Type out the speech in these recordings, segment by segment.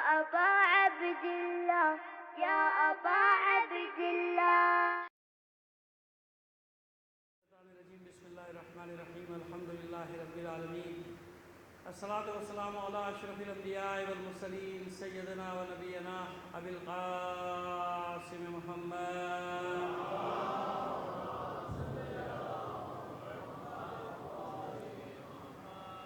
أبا عبد الله يا أبا عبد الله. بسم الله الرحمن الرحيم الحمد لله رب العالمين الصلاة والسلام على أشرف الأنبياء والمرسلين سيدنا ونبينا أبي القاسم محمد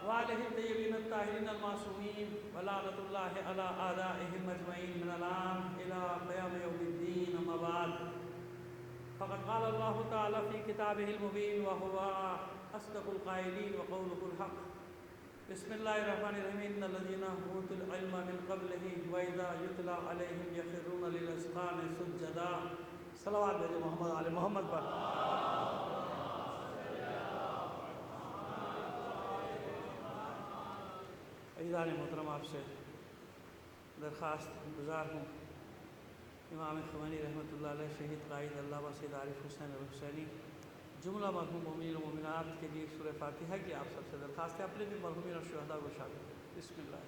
وآله الطيبين الطاهرين المعصومين ولعنة الله على أعدائهم أجمعين من الآن إلى قيام يوم الدين. أما بعد فقد قال الله تعالى في كتابه المبين وهو أصدق القائلين وقوله الحق. بسم الله الرحمن الرحيم إن الذين أوتوا العلم من قبله وإذا يتلى عليهم يخرون للأذقان سجدا. صلوات بھیجے محمد علی محمد پر. عزیزان محترم، آپ سے درخواست گزار ہوں، امام خمینی رحمۃ اللہ علیہ شہید قائد علامہ سید عارف حسین الحسینی جملہ مرحوم مومنین و مومنات کے لیے سورہ فاتحہ کی آپ سب سے درخواست ہے، اپنے بھی مرحومین اور شہداء کو شامل کریں. بسم اللہ.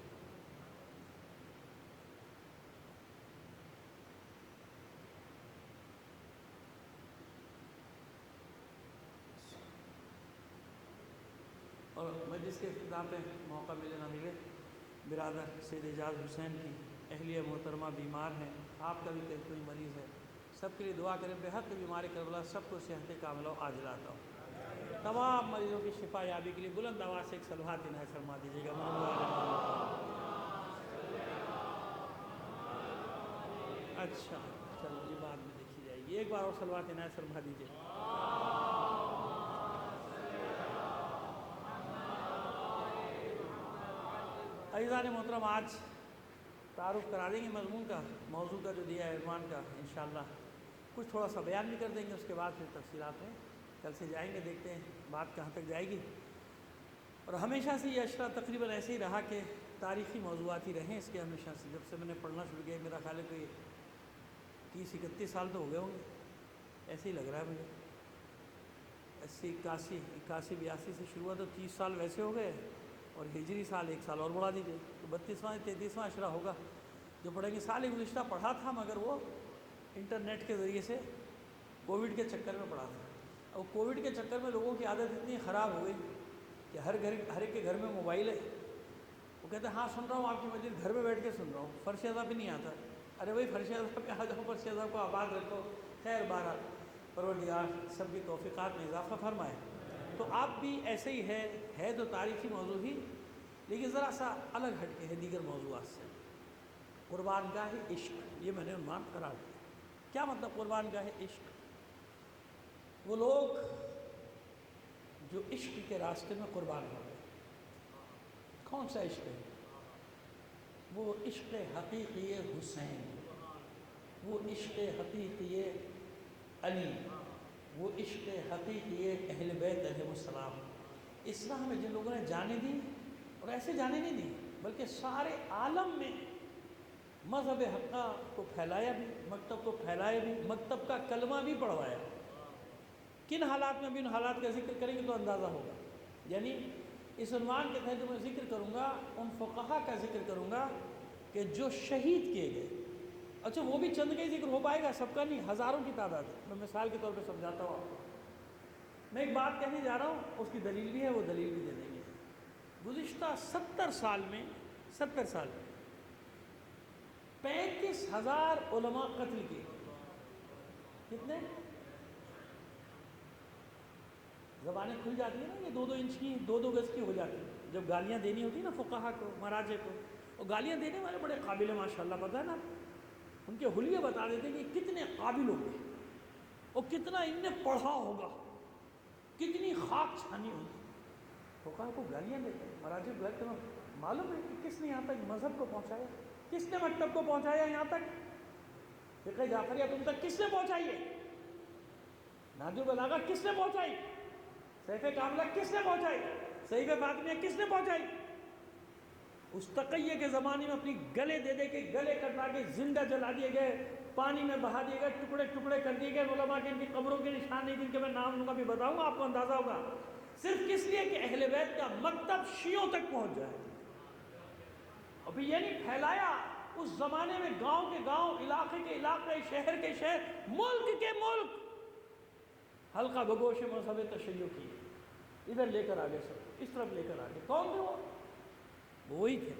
اور مجلس کے اختتام پہ موقع ملے نہ ملے، برادر سید اعجاز حسین کی اہلیہ محترمہ بیمار ہیں، آپ کا بھی کوئی مریض ہے، سب کے لیے دعا کریں. بےحد بیماری کربلا سب کو صحت کاملہ و عاجلہ عطا ہو. تمام مریضوں کی شفا یابی کے لیے بلند آواز سے ایک صلوات عنایت فرما دیجیے گا. اچھا چلو یہ بعد میں دیکھی جائے گی، ایک بار اور صلوات عنایت فرما دیجیے. عزیزان محترم، آج تعارف کرا دیں گے مضمون کا، موضوع کا جو دیا ہے عنوان کا. انشاءاللہ کچھ تھوڑا سا بیان بھی کر دیں گے، اس کے بعد پھر تفصیلات میں کل سے جائیں گے، دیکھتے ہیں بات کہاں تک جائے گی. اور ہمیشہ سے یہ اشرا تقریباً ایسے ہی رہا کہ تاریخی موضوعات ہی رہیں اس کے. ہمیشہ سے جب سے میں نے پڑھنا شروع کیا، میرا خیال ہے کہ 30-31 سال تو ہو گئے ہوں گے، ایسے ہی لگ رہا ہے مجھے. 81 سے شروع ہوا تو 30 سال ویسے ہو گئے، اور ہجری سال 1 سال اور بڑھا دیجیے تو 32واں 33واں اشرا ہوگا جو پڑھیں گے. سال گزشتہ پڑھا تھا، مگر وہ انٹرنیٹ کے ذریعے سے کووڈ کے چکر میں پڑھا تھا. اور کووڈ کے چکر میں لوگوں کی عادت اتنی خراب ہو گئی کہ ہر ایک کے گھر میں موبائل ہے. وہ کہتے ہیں ہاں سن رہا ہوں آپ کی مجلس، گھر میں بیٹھ کے سن رہا ہوں، فرش اعضا پہ نہیں آتا. ارے بھائی فرش اعضا پہ آ جاؤ، فرش اعضا کو آباد رکھو. خیر بہرحال پروردگار سب کی توفیقات میں اضافہ فرمائے. تو آپ بھی ایسے ہی ہے تو تاریخی موضوع ہی، لیکن ذرا سا الگ ہٹ کے ہے دیگر موضوعات سے. قربان گاہ عشق، یہ میں نے عنوان قرار دیا. کیا مطلب قربان گاہ عشق؟ وہ لوگ جو عشق کے راستے میں قربان ہو گئے. کون سا عشق ہے؟ وہ عشق حقیقی حسین، وہ عشق حقیقی علی، وہ عشق حقیقی اہل بیت علیہ السلام. اسلام میں جن لوگوں نے جانیں دی، اور ایسے جانے نہیں دی بلکہ سارے عالم میں مذہب حقہ کو پھیلایا بھی، مکتب کو پھیلایا بھی، مکتب کا کلمہ بھی پڑھوایا. کن حالات میں بھی ان حالات کا ذکر کریں گے تو اندازہ ہوگا. یعنی اس عنوان کے تحت جو میں ذکر کروں گا ان فقہا کا ذکر کروں گا کہ جو شہید کیے گئے. اچھا وہ بھی چند کا ہی ذکر ہو پائے گا، سب کا نہیں، ہزاروں کی تعداد ہے. میں مثال کے طور پہ سمجھاتا ہوں آپ کو. میں ایک بات کہنے جا رہا ہوں، اس کی دلیل بھی ہے، وہ دلیل بھی دے دیں گے. گزشتہ 70 سال میں 35,000 علماء قتل کیے. کتنے؟ زبانیں کھل جاتی ہیں نا، یہ 2-2 انچ کی 2-2 گز کی ہو جاتی ہیں جب گالیاں دینی ہوتی ہیں نا فقہا کو، مراجع کو. اور گالیاں دینے والے بڑے قابل ہیں ماشاءاللہ، پتہ ہے نا، ان کے حلیے بتا دیتے ہیں کہ کتنے قابل ہوں گے اور کتنا ان نے پڑھا ہوگا، کتنی خاک چھانی ہوگی. فقہا کو گالیاں دیتے ہیں، مراجع کو گالیاں. معلوم ہے کہ کس نے یہاں تک مذہب کو پہنچایا، کس نے مکتب کو پہنچایا یہاں تک، فقہ جعفریہ تم تک کس نے پہنچائی ہے، نہج البلاغہ کس نے پہنچائی، سیف کاملہ کس نے پہنچائی، صحیفہ فاطمیہ کس نے پہنچائی. اس تقیہ کے زمانے میں اپنی گلے دے دے کے گلے کٹا کے زندہ جلا دیے گئے، پانی میں بہا دیے گئے، ٹکڑے ٹکڑے کر دیے گئے. علماء کے ان کی قبروں کے نشان نہیں جن کے میں نام ان کا بھی بتاؤں گا، آپ کو اندازہ ہوگا. صرف کس لیے کہ اہل بیت کا مکتب شیعوں تک پہنچ جائے. اور پھر یہ نہیں پھیلایا اس زمانے میں گاؤں کے گاؤں، علاقے کے علاقے، شہر کے شہر، ملک کے ملک حلقہ بگوش مذہب تشیع کی ادھر لے کر آگے، سب اس طرف لے کر آگے. کون تھے وہ وہی تھے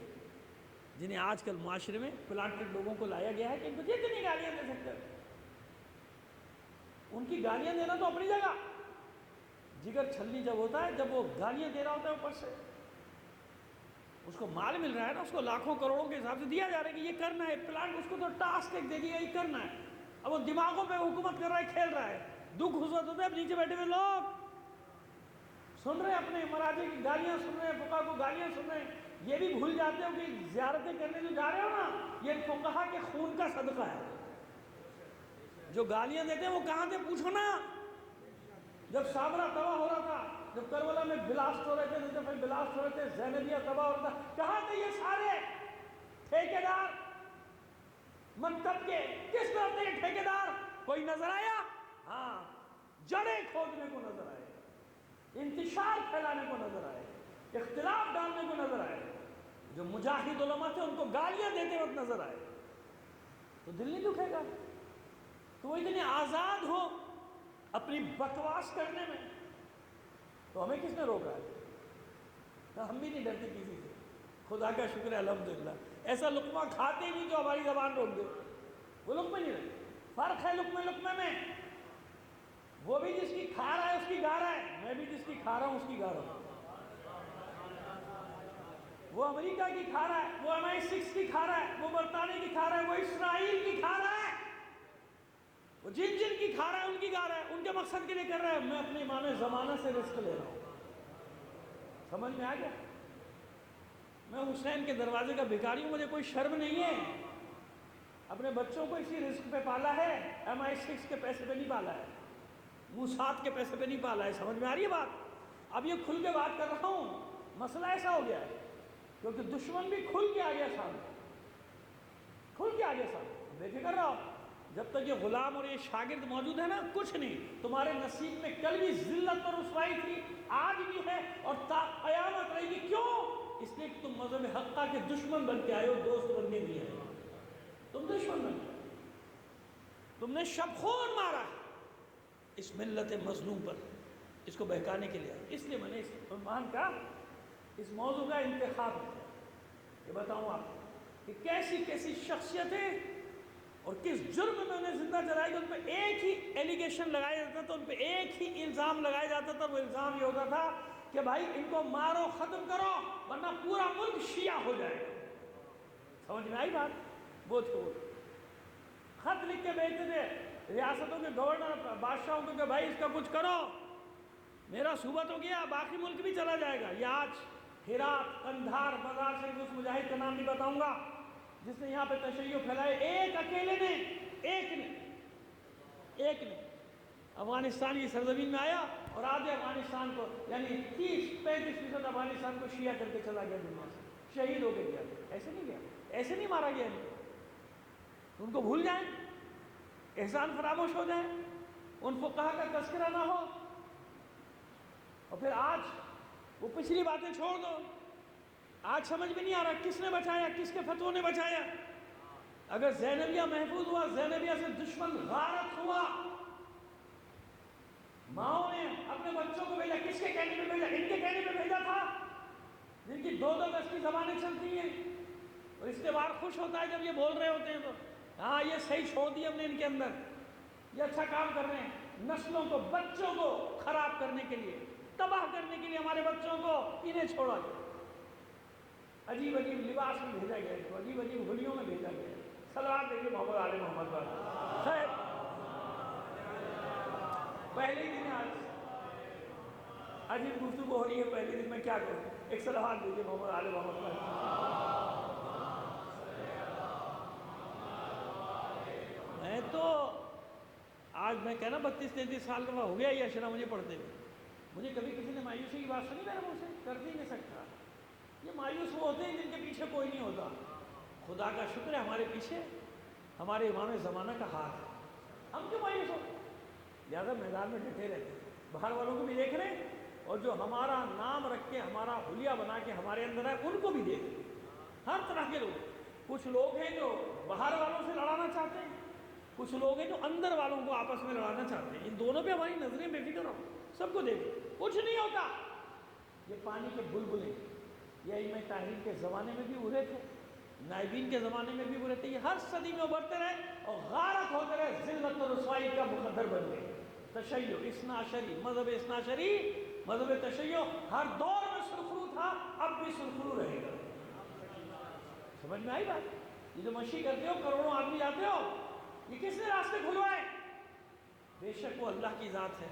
جنہیں آج کل معاشرے میں پلانٹڈ لوگوں کو لایا گیا ہے کہ ان کو جتنی گالیاں دے سکتے ہیں. ان کی گالیاں دینا تو اپنی جگہ، جگر چھلنی جب ہوتا ہے، جب وہ گالیاں دے رہا ہوتا ہے اوپر سے، اس کو مال مل رہا ہے نا، اس کو لاکھوں کروڑوں کے حساب سے دیا جا رہا ہے کہ یہ کرنا ہے پلانٹ، اس کو تو ٹاسک ایک دے دیا یہ کرنا ہے. اب وہ دماغوں پہ حکومت کر رہا ہے، کھیل رہا ہے. دکھ حسرت ہوتا ہے، اب نیچے بیٹھے ہوئے لوگ سن رہے ہیں، اپنے مراجع کی گالیاں سن رہے ہیں، فقہا کو گالیاں سن رہے ہیں. یہ بھی بھول جاتے ہو کہ زیارتیں کرنے جو جا رہے ہو نا، یہ فقہا کے خون کا صدقہ ہے. جو گالیاں دیتے ہیں وہ کہاں تھے پوچھو نا. جب سامرا تباہ ہو رہا تھا، جب کربلا میں بلاسٹ ہو رہے تھے، نجف میں بلاسٹ ہو رہے تھے، زینبیہ تباہ ہو رہا تھا، کہاں تھے یہ سارے ٹھیکیدار منتب کے؟ کس طرح تھے یہ ٹھیکیدار؟ کوئی نظر آیا؟ ہاں، جڑیں کھودنے کو نظر آئے، انتشار پھیلانے کو نظر آئے، اختلاف ڈالنے کو نظر آئے. جو مجاہد علماء تھے ان کو گالیاں دیتے وقت نظر آئے تو دل نہیں دکھے گا؟ تو وہ اتنے آزاد ہو اپنی بکواس کرنے میں، تو ہمیں کس نے روکا ہے؟ ہم بھی نہیں ڈرتے کسی سے. خدا کا شکر ہے الحمدللہ، ایسا لقمہ کھاتے ہی نہیں جو ہماری زبان روک دے. وہ لقمہ نہیں رہتے. فرق ہے لقمے میں. وہ بھی جس کی کھا رہا ہے اس کی گا رہا ہے، میں بھی جس کی کھا رہا ہوں اس کی گا رہا ہوں. وہ امریکہ کی کھا رہا ہے، وہ MI6 کی کھا رہا ہے، وہ برطانیہ کی کھا رہا ہے، وہ اسرائیل کی کھا رہا ہے، وہ جن کی کھا رہا ہے ان کی گا رہا ہے. ان کے مقصد کے لیے کر رہا ہے. میں اپنے امام زمانہ سے رزق لے رہا ہوں. سمجھ میں آ گیا؟ میں حسین کے دروازے کا بھکاری ہوں، مجھے کوئی شرم نہیں ہے. اپنے بچوں کو اسی رزق پہ پالا ہے، MI6 کے پیسے پہ نہیں پالا ہے، موساد کے پیسے پہ نہیں پالا ہے. سمجھ میں آ رہی ہے بات؟ اب یہ کھل کے بات کر رہا ہوں. مسئلہ ایسا ہو گیا ہے کیونکہ دشمن بھی کھل کے آ گیا سامنے، کھل کے آ گیا سامنے. بے فکر رہو، جب تک یہ غلام اور یہ شاگرد موجود ہے نا، کچھ نہیں. تمہارے نصیب میں کل بھی ذلت اور رسوائی تھی، آج بھی ہے اور تا قیامت رہے گی. کیوں؟ اس لیے کہ تم مذہب حقہ کے دشمن بن کے آئے ہو، دوست بن کے نہیں آئے. تم دشمن بن کے، تم نے شب خون مارا اس ملت مظلوم پر، اس کو بہکانے کے لیے. اس لیے میں نے اس عنوان کا، اس موضوع کا انتخاب کیا کہ بتاؤں آپ کو کہ کیسی کیسی شخصیتیں اور کس جرم میں انہیں زندہ جلائی گئی. ان پہ ایک ہی ایلیگیشن لگایا جاتا تھا، ان پہ ایک ہی الزام لگایا جاتا تھا. وہ الزام یہ ہوتا تھا کہ بھائی ان کو مارو، ختم کرو، ورنہ پورا ملک شیعہ ہو جائے گا. سمجھ میں آئی بات؟ وہ تھے، وہ خط لکھ کے بھیجتے تھے ریاستوں کے گورنر بادشاہوں کو کہ بھائی اس کا کچھ کرو، میرا صوبہ تو گیا، باقی ملک بھی چلا جائے گا. یہ آج ہرات، قندھار، مزار شریف، اس مجاہد کا نام نہیں بتاؤں گا جس نے یہاں پہ تشیع پھیلائے، ایک اکیلے نے، ایک نے افغانستان کی سرزمین میں آیا اور آدھے افغانستان کو، یعنی 30-35% افغانستان کو شیعہ کر کے چلا گیا دنیا سے، شہید ہو کے گیا. ایسے نہیں گیا، ایسے نہیں مارا گیا. ان کو بھول جائیں، احسان فراموش ہو جائیں، ان فقہا کا تذکرہ نہ ہو، اور پھر آج وہ پچھلی باتیں چھوڑ دو. آج سمجھ میں نہیں آ رہا کس نے بچایا، کس کے فتووں نے بچایا. اگر زینبیہ محفوظ ہوا، زینبیہ سے دشمن غارت ہوا، ماؤں نے اپنے بچوں کو بھیجا، کس کے کہنے پہ بھیجا؟ ان کے کہنے پہ بھیجا تھا، جن کی 2-2 گز کی زبانیں چلتی ہیں. اور اس کے بعد خوش ہوتا ہے جب یہ بول رہے ہوتے ہیں تو ہاں یہ صحیح چھوڑ دیا ہم نے ان کے اندر، یہ اچھا کام کر رہے ہیں. نسلوں کو، بچوں کو خراب کرنے کے لیے، تباہ کرنے کے لیے ہمارے بچوں کو انہیں چھوڑا گیا. عجیب عجیب لباس میں بھیجا گیا، عجیب عجیب ہولیوں میں بھیجا گیا. صلوات دیکھیے محمد آل محمد پر. خیر، پہلے ہی دن آج عجیب گفتگو ہو رہی ہے، پہلے دن میں کیا کروں. ایک صلوات دیجیے محمد آل محمد پر. میں تو آج میں کہنا 32-33 سال کا ہو گیا یہ اشرا مجھے پڑھتے ہوئے. مجھے کبھی کسی نے مایوسی کی بات سنی میرے منہ سے؟ کر بھی نہیں سکتا. یہ مایوس وہ ہوتے ہیں جن کے پیچھے کوئی نہیں ہوتا. خدا کا شکر ہے ہمارے پیچھے ہمارے امام زمانہ کا ہاتھ ہے. ہم کیوں مایوس ہو؟ لہٰذا میدان میں ڈٹے رہتے ہیں، باہر والوں کو بھی دیکھ رہے ہیں، اور جو ہمارا نام رکھ کے، ہمارا حلیہ بنا کے ہمارے اندر ہے، ان کو بھی دیکھ رہے ہیں. ہر طرح کے لوگ. کچھ لوگ ہیں جو باہر والوں سے لڑانا چاہتے ہیں، کچھ لوگ ہیں جو اندر والوں کو آپس میں لڑانا چاہتے ہیں. ان دونوں پہ ہماری نظریں بے فکر ہو، سب کو دیکھیں، کچھ نہیں ہوتا. یہ پانی کے بلبلے یہ ائمہ طاہرین کے زمانے میں بھی اڑے تھے، نائبین کے زمانے میں بھی اڑے تھے. یہ ہر صدی میں ابھرتے رہے اور غارت ہوتے رہے، ذلت و رسوائی کا مقدر بن گئے. تشیع اثنا عشری، مذہب اثنا عشری، مذہب تشیع ہر دور میں سرخرو تھا، اب بھی سرخرو رہے گا. سمجھ میں آئی بات؟ یہ جو مشی کرتے ہو، کروڑوں آدمی جاتے ہو، یہ کس نے راستے کھلوائے؟ بے شک وہ اللہ کی ذات ہے،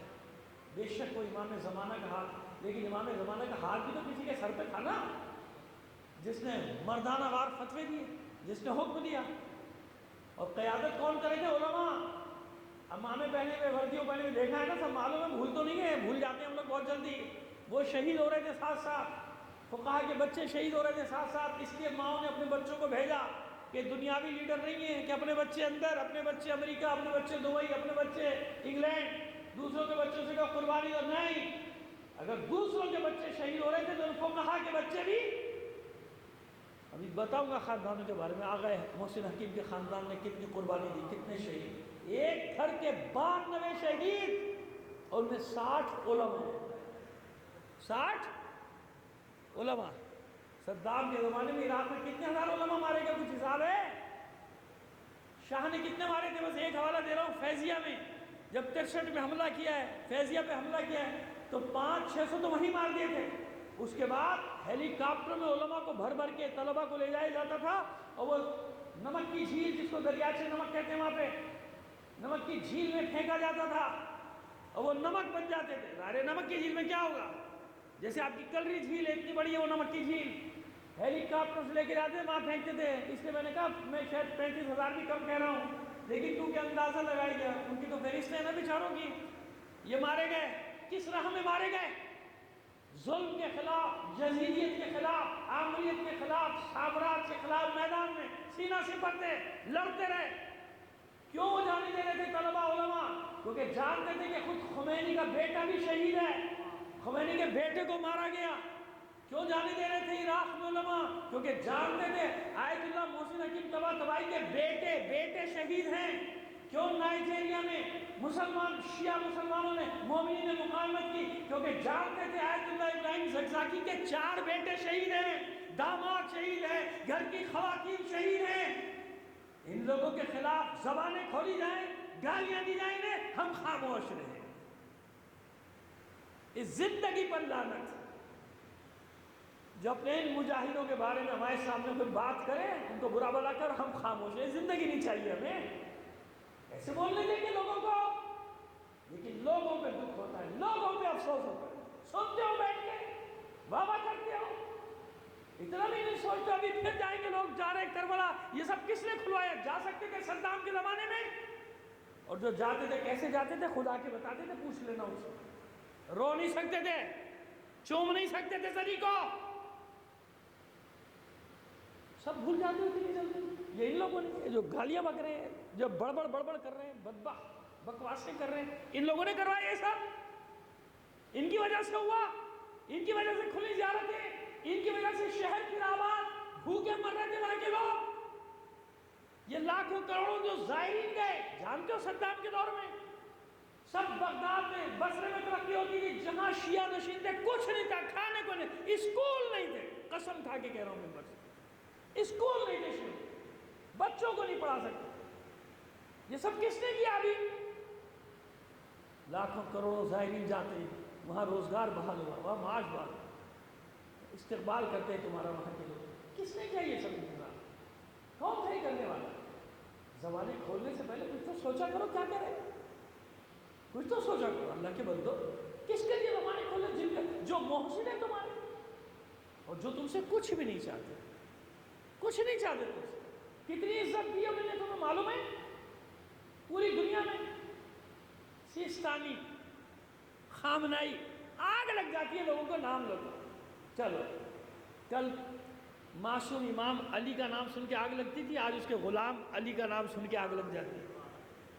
بے شک وہ امام زمانہ کا ہاتھ، لیکن امام زمانہ کا ہاتھ بھی تو کسی کے سر پہ تھا نا، جس نے مردانہ وار فتوے دیے، جس نے حکم دیا. اور قیادت کون کرے تھے؟ علماء. امامے پہنے ہوئے، وردیوں پہنے ہوئے، دیکھا ہے نا، سب معلوم ہے، بھول تو نہیں ہے، بھول جاتے ہیں ہم لوگ بہت جلدی. وہ شہید ہو رہے تھے ساتھ ساتھ، فقہا کے بچے شہید ہو رہے تھے ساتھ ساتھ، اس لیے ماؤں نے اپنے بچوں کو بھیجا کہ دنیاوی لیڈر نہیں ہیں، کہ اپنے بچے اندر، اپنے بچے امریکہ، اپنے بچے دبئی، اپنے بچے انگلینڈ، دوسروں کے بچوں سے کہا قربانی دو. نہیں، اگر دوسروں کے بچے شہید ہو رہے تھے تو ان فقہا کے بچے بھی. ابھی بتاؤں گا خاندانوں کے بارے میں. آ گئے محسن حکیم کے خاندان نے کتنی قربانی دی، کتنے شہید، ایک گھر کے 92 شہید، اور ان میں 60 علماء. 60 علماء. صدام کے زمانے میں عراق میں کتنے ہزار علماء مارے گئے، کچھ حساب ہے؟ شاہ نے کتنے مارے تھے؟ بس ایک حوالہ دے رہا ہوں، فیضیہ میں جب 63 میں حملہ کیا ہے، فیضیہ پہ حملہ کیا ہے، تو 500-600 تو وہیں مار دیے تھے. اس کے بعد ہیلی کاپٹر میں علماء کو بھر بھر کے طلبہ کو لے جایا جاتا تھا، اور وہ نمک کی جھیل، جس کو دریاچے نمک کہتے ہیں، وہاں پہ نمک کی جھیل میں پھینکا جاتا تھا، اور وہ نمک بن جاتے تھے. ظاہر نمک کی جھیل میں کیا ہوگا؟ جیسے آپ کی کلری جھیل ہے، اتنی بڑی ہے وہ نمک کی جھیل، ہیلی کاپٹر سے لے کے جاتے تھے، وہاں پھینکتے تھے. اس لیے میں نے کہا میں شاید 35,000 بھی کم کہہ رہا ہوں، لیکن کیونکہ اندازہ لگایا گیا، ان کی تو فہرست ہے نا بیچاروں کی. یہ مارے گئے کس راہ میں مارے گئے؟ ظلم کے خلاف، یزیدیت کے خلاف، عامریت کے خلاف، سامراج کے خلاف میدان میں سینہ سپرتے لڑتے رہے. کیوں وہ جانے دے رہے تھے طلبہ علماء؟ کیونکہ جانتے تھے کہ خود خمینی کا بیٹا بھی شہید ہے، خمینی کے بیٹے کو مارا گیا. کیوں جانے دے رہے تھے عراق میں علماء؟ کیونکہ جانتے تھے آیت اللہ محسن حکیم طباطبائی کے بیٹے شہید ہیں. کیوں نائجیریا میں مسلمان شیعہ مسلمانوں نے مومنین نے مقاومت کی؟ کیونکہ جانتے تھے آیت اللہ ابراہیم زکزاکی کے 4 بیٹے شہید ہیں، داماد شہید ہیں، گھر کی خواتین شہید ہیں. ان لوگوں کے خلاف زبانیں کھولی جائیں، گالیاں دی جائیں گے، ہم خاموش رہیں. اس زندگی پر لعنت. جو اپنے ان مجاہدوں کے بارے میں ہمارے سامنے کوئی بات کرے، ان کو برا بلا کر ہم خاموش ہیں. زندگی نہیں چاہیے ہمیں، ایسے بولنے دیں گے لوگوں کو. لیکن لوگوں پہ دکھ ہوتا ہے، لوگوں پہ افسوس ہوتا ہے. سنتے ہو بیٹھ کے، واہ واہ کرتے ہو، اتنا بھی نہیں سوچتے. ابھی پھر جائیں گے لوگ، جا رہے کربلا. یہ سب کس نے کھلوایا؟ جا سکتے تھے صدام کے زمانے میں، اور جو جاتے تھے کیسے جاتے تھے خدا کے بتاتے تھے، پوچھ لینا اس سے. رو نہیں سکتے تھے، چوم نہیں سکتے تھے زری کو، سب بھول جاتے ہوتے جلدی. یہ ان لوگوں نے جو گالیاں بک رہے ہیں، جو بڑبڑ کر رہے ہیں، بدبخت بکواسیں کر رہے ہیں، ان لوگوں نے کروایا یہ سب. ان کی وجہ سے ہوا، ان کی وجہ سے کھلی زیارتیں، ان کی وجہ سے شہر کی آباد بھوکے مر رہے تھے وہاں کے لوگ. یہ لاکھوں کروڑوں جو زائرین گئے، جانتے ہو صدام کے دور میں سب بغداد میں، بصرے میں ترقی ہوتی تھی، جہاں شیعہ نشین تھے کچھ نہیں تھا، کھانے کو نہیں، اسکول نہیں تھے. قسم کھا کے کہہ رہا ہوں ممبر سے، اسکول نہیں تھے، بچوں کو نہیں پڑھا سکتے. یہ سب کس نے کیا؟ ابھی لاکھوں کروڑوں زائرین جاتے ہیں، وہاں روزگار بحال ہوا، وہاں معاش بحال ہوا، استقبال کرتے ہیں تمہارا وہاں کے لوگ. کس نے کیا یہ سب انتظام؟ کون تھا کرنے والا؟ زبانیں کھولنے سے پہلے کچھ تو سوچا کرو کیا کرے، کچھ تو سوچا کرو. اللہ کے بندو، کس کے لیے زبانیں کھولے؟ جن کے جو محسن ہیں تمہارے، اور جو تم سے کچھ بھی نہیں چاہتے، کچھ نہیں چاہتے تم سے. کتنی عزت دی انہوں نے تمہیں معلوم ہے؟ پوری دنیا میں سیستانی، خامنائی، آگ لگ جاتی ہے لوگوں کو نام لو. چلو کل معصوم امام علی کا نام سن کے آگ لگتی تھی، آج اس کے غلام علی کا نام سن کے آگ لگ جاتی ہے.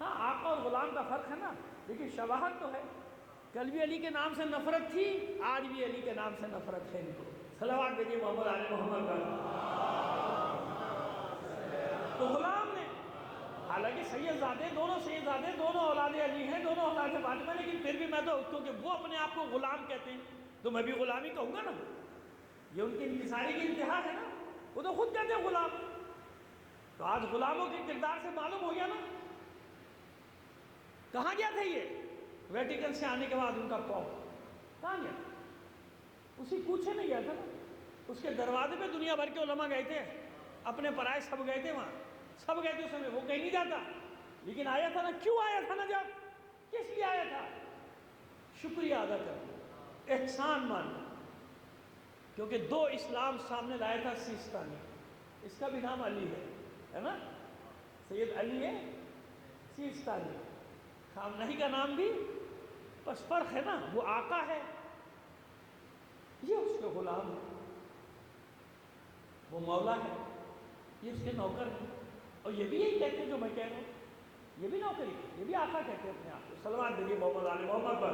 ہاں آقا اور غلام کا فرق ہے نا، لیکن شباہت تو ہے. کل بھی علی کے نام سے نفرت تھی، آج بھی علی کے نام سے نفرت ہے ان کو. صلوات بھیجیے محمد علی محمد کا. تو غلام نے، حالانکہ سیدزادے دونوں اولاد علی ہیں، دونوں اولاد فاطمہ، لیکن پھر بھی میں تو، کیونکہ وہ اپنے آپ کو غلام کہتے ہیں تو میں بھی غلامی کہوں گا نا، یہ ان کی انکساری کی انتہا ہے نا، وہ تو خود کہتے ہیں غلام۔ تو آج غلاموں کے کردار سے معلوم ہو گیا نا کہاں گیا تھا یہ ویٹیکن سے آنے کے بعد ان کا قوم کہاں گیا؟ اسی کوچے میں گیا تھا نا، اس کے دروازے پہ دنیا بھر کے علماء گئے تھے، اپنے پرائے سب گئے تھے وہاں، سب گئے تھے اس میں، وہ کہیں نہیں جاتا، لیکن آیا تھا نا، کیوں آیا تھا نا، جب کس لیے آیا تھا؟ شکریہ ادا کرنا، احسان ماننا، کیونکہ دو اسلام سامنے لایا تھا سیستانی، اس کا بھی نام علی ہے نا، سید علی ہے سیستانی، خامنہی کا نام بھی، بس فرق ہے نا، وہ آقا ہے، یہ اس کے غلام ہے، وہ مولا ہے، یہ اس کے نوکر ہے، اور یہ بھی یہی کہتے ہیں جو میں کہہ رہا ہوں، یہ بھی نوکری ہے، یہ بھی آقا کہتے ہیں اپنے آپ کو۔ صلوات دیجیے محمد آل محمد پر۔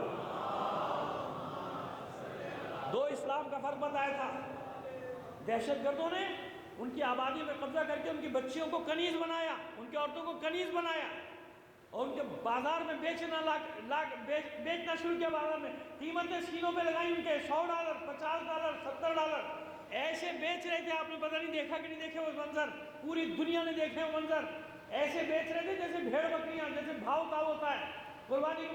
دو اسلام کا فرق بتایا تھا، دہشت گردوں نے ان کی آبادی میں قبضہ کر کے ان کی بچیوں کو کنیز بنایا، ان کی عورتوں کو کنیز بنایا، اور ان کے بازار میں بیچنا شروع کیا، بازار میں قیمتیں سینوں پہ لگائیں، ان کے $100 $50 $70 ایسے بیچ رہے تھے، آپ نے پتہ نہیں دیکھا کہ نہیں دیکھے وہ منظر، پوری دنیا نے دیکھے وہ منظر، ایسے بیچ رہے تھے جیسے بھیڑ بکریاں، جیسے بھاؤ تاؤ ہوتا ہے، قربانی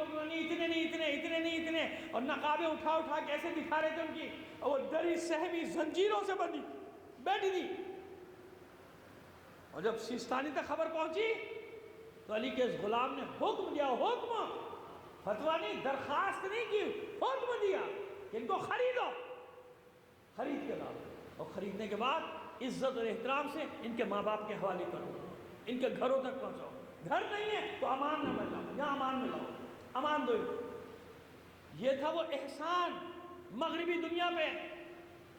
اتنے، اور نقابیں اٹھا کے ایسے دکھا رہے تھے ان کی، اور وہ ڈری سہمی زنجیروں سے بندھی بیٹھی تھی، اور جب سیستانی تک خبر پہنچی تو علی کے اس غلام نے حکم دیا، حکم، فتویٰ نہیں، درخواست نہیں کی، حکم دیا کہ ان کو خریدو، خرید کے لاؤ، اور خریدنے کے بعد عزت اور احترام سے ان کے ماں باپ کے حوالے کرو، ان کے گھروں تک پہنچاؤ، گھر نہیں ہے تو امان میں لاؤ، یہاں امان میں لاؤ، امان دو۔ یہ تھا وہ احسان مغربی دنیا پہ،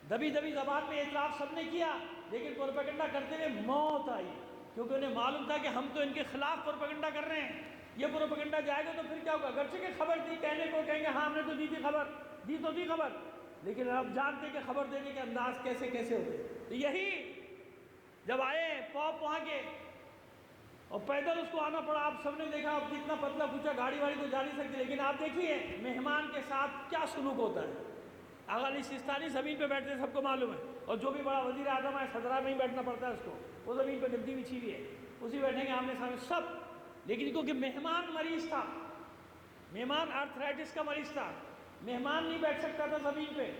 دبی زبان میں اعتراف سب نے کیا، لیکن پروپیگنڈا کرتے ہوئے موت آئی، کیونکہ انہیں معلوم تھا کہ ہم تو ان کے خلاف پروپیگنڈا کر رہے ہیں، یہ پروپیگنڈا جائے گا تو پھر کیا ہوگا؟ اگرچہ کہ خبر دی، کہنے کو کہیں گے ہاں ہم نے تو دی تھی خبر، دی تو تھی خبر، لیکن اب جانتے کہ خبر دینے کے انداز کیسے ہوتے۔ تو یہی جب آئے پاپ وہاں کے، اور پیدل اس کو آنا پڑا، آپ سب نے دیکھا، اب جتنا پتلا پوچھا، گاڑی واڑی تو جا نہیں سکتی، لیکن آپ دیکھیے مہمان کے ساتھ کیا سلوک ہوتا ہے۔ آغا علی سیستانی زمین پہ بیٹھتے سب کو معلوم ہے، اور جو بھی بڑا وزیر اعظم ہے صدرہ میں ہی بیٹھنا پڑتا ہے اس کو، وہ زمین پہ گدی بچھی ہوئی ہے، اسی بیٹھیں گے آمنے سامنے سب، لیکن کیونکہ مہمان مریض تھا، مہمان آرتھرائٹس کا مریض تھا، مہمان نہیں بیٹھ سکتا تھا زمین پہ،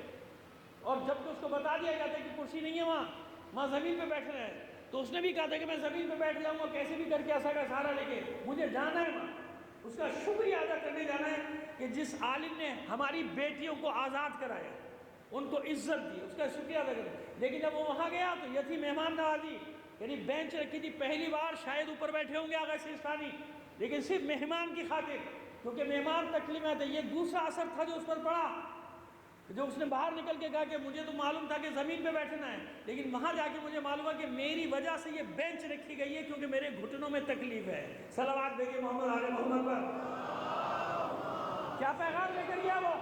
اور جب کہ اس کو بتا دیا جاتا ہے کہ کرسی نہیں ہے وہاں زمین پہ بیٹھ رہے ہیں، تو اس نے بھی کہا تھا کہ میں زمین پہ بیٹھ جاؤں گا کیسے بھی کر کے، ایسا کا سہارا لے کے مجھے جانا ہے وہاں، اس کا شکریہ ادا کرنے جانا ہے کہ جس عالم نے ہماری بیٹیوں کو آزاد کرایا، ان کو عزت دی، اس کا شکریہ ادا کرنا۔ لیکن جب وہ وہاں گیا تو یہ تھی مہمان نوازی، یعنی بینچ رکھی تھی، پہلی بار شاید اوپر بیٹھے ہوں گے آغا سیستانی، لیکن صرف مہمان کی خاطر، کیونکہ مہمان تکلیف میں آتے۔ یہ دوسرا اثر تھا جو اس پر پڑا، جو اس نے باہر نکل کے کہا کہ مجھے تو معلوم تھا کہ زمین پہ بیٹھنا ہے، لیکن وہاں جا کے مجھے معلوم ہے کہ میری وجہ سے یہ بینچ رکھی گئی ہے کیونکہ میرے گھٹنوں میں تکلیف ہے۔ صلوات دیکھیں محمد آل محمد پر۔ کیا پیغام لے کر گیا وہ؟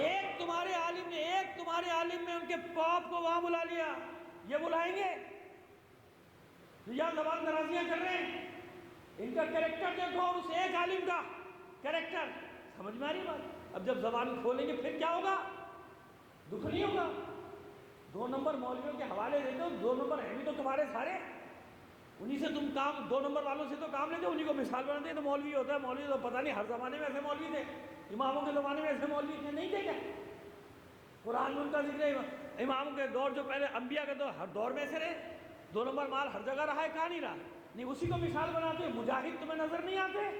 ایک تمہارے عالم نے ان کے پاپ کو وہاں بلا لیا، یہ بلائیں گے یا زبان درازیاں کر رہے ہیں؟ ان کا کریکٹر دیکھو، اور اس ایک عالم کا کریکٹر، سمجھ میں آ رہی بات؟ اب جب زبان کھولیں گے پھر کیا ہوگا؟ دکھ نہیں ہوگا؟ 2 نمبر مولویوں کے حوالے دیتے ہو، 2 نمبر ہیں بھی تو تمہارے سارے، انہی سے تم کام، 2 نمبر والوں سے تو کام لیتے، انہی کو مثال بناتے ہیں تو مولوی ہوتا ہے۔ مولوی تو پتہ نہیں ہر زمانے میں ایسے مولوی تھے، اماموں کے زمانے میں ایسے مولوی تھے نہیں تھے کیا؟ قرآن میں ان کا ذکر ہے، اماموں کے دور جو پہلے انبیاء کے دور، ہر دور میں ایسے رہے، 2 نمبر مال ہر جگہ رہا ہے، کہاں نہیں رہا؟ نہیں اسی کو مثال بناتے۔ مجاہد تمہیں نظر نہیں آتے؟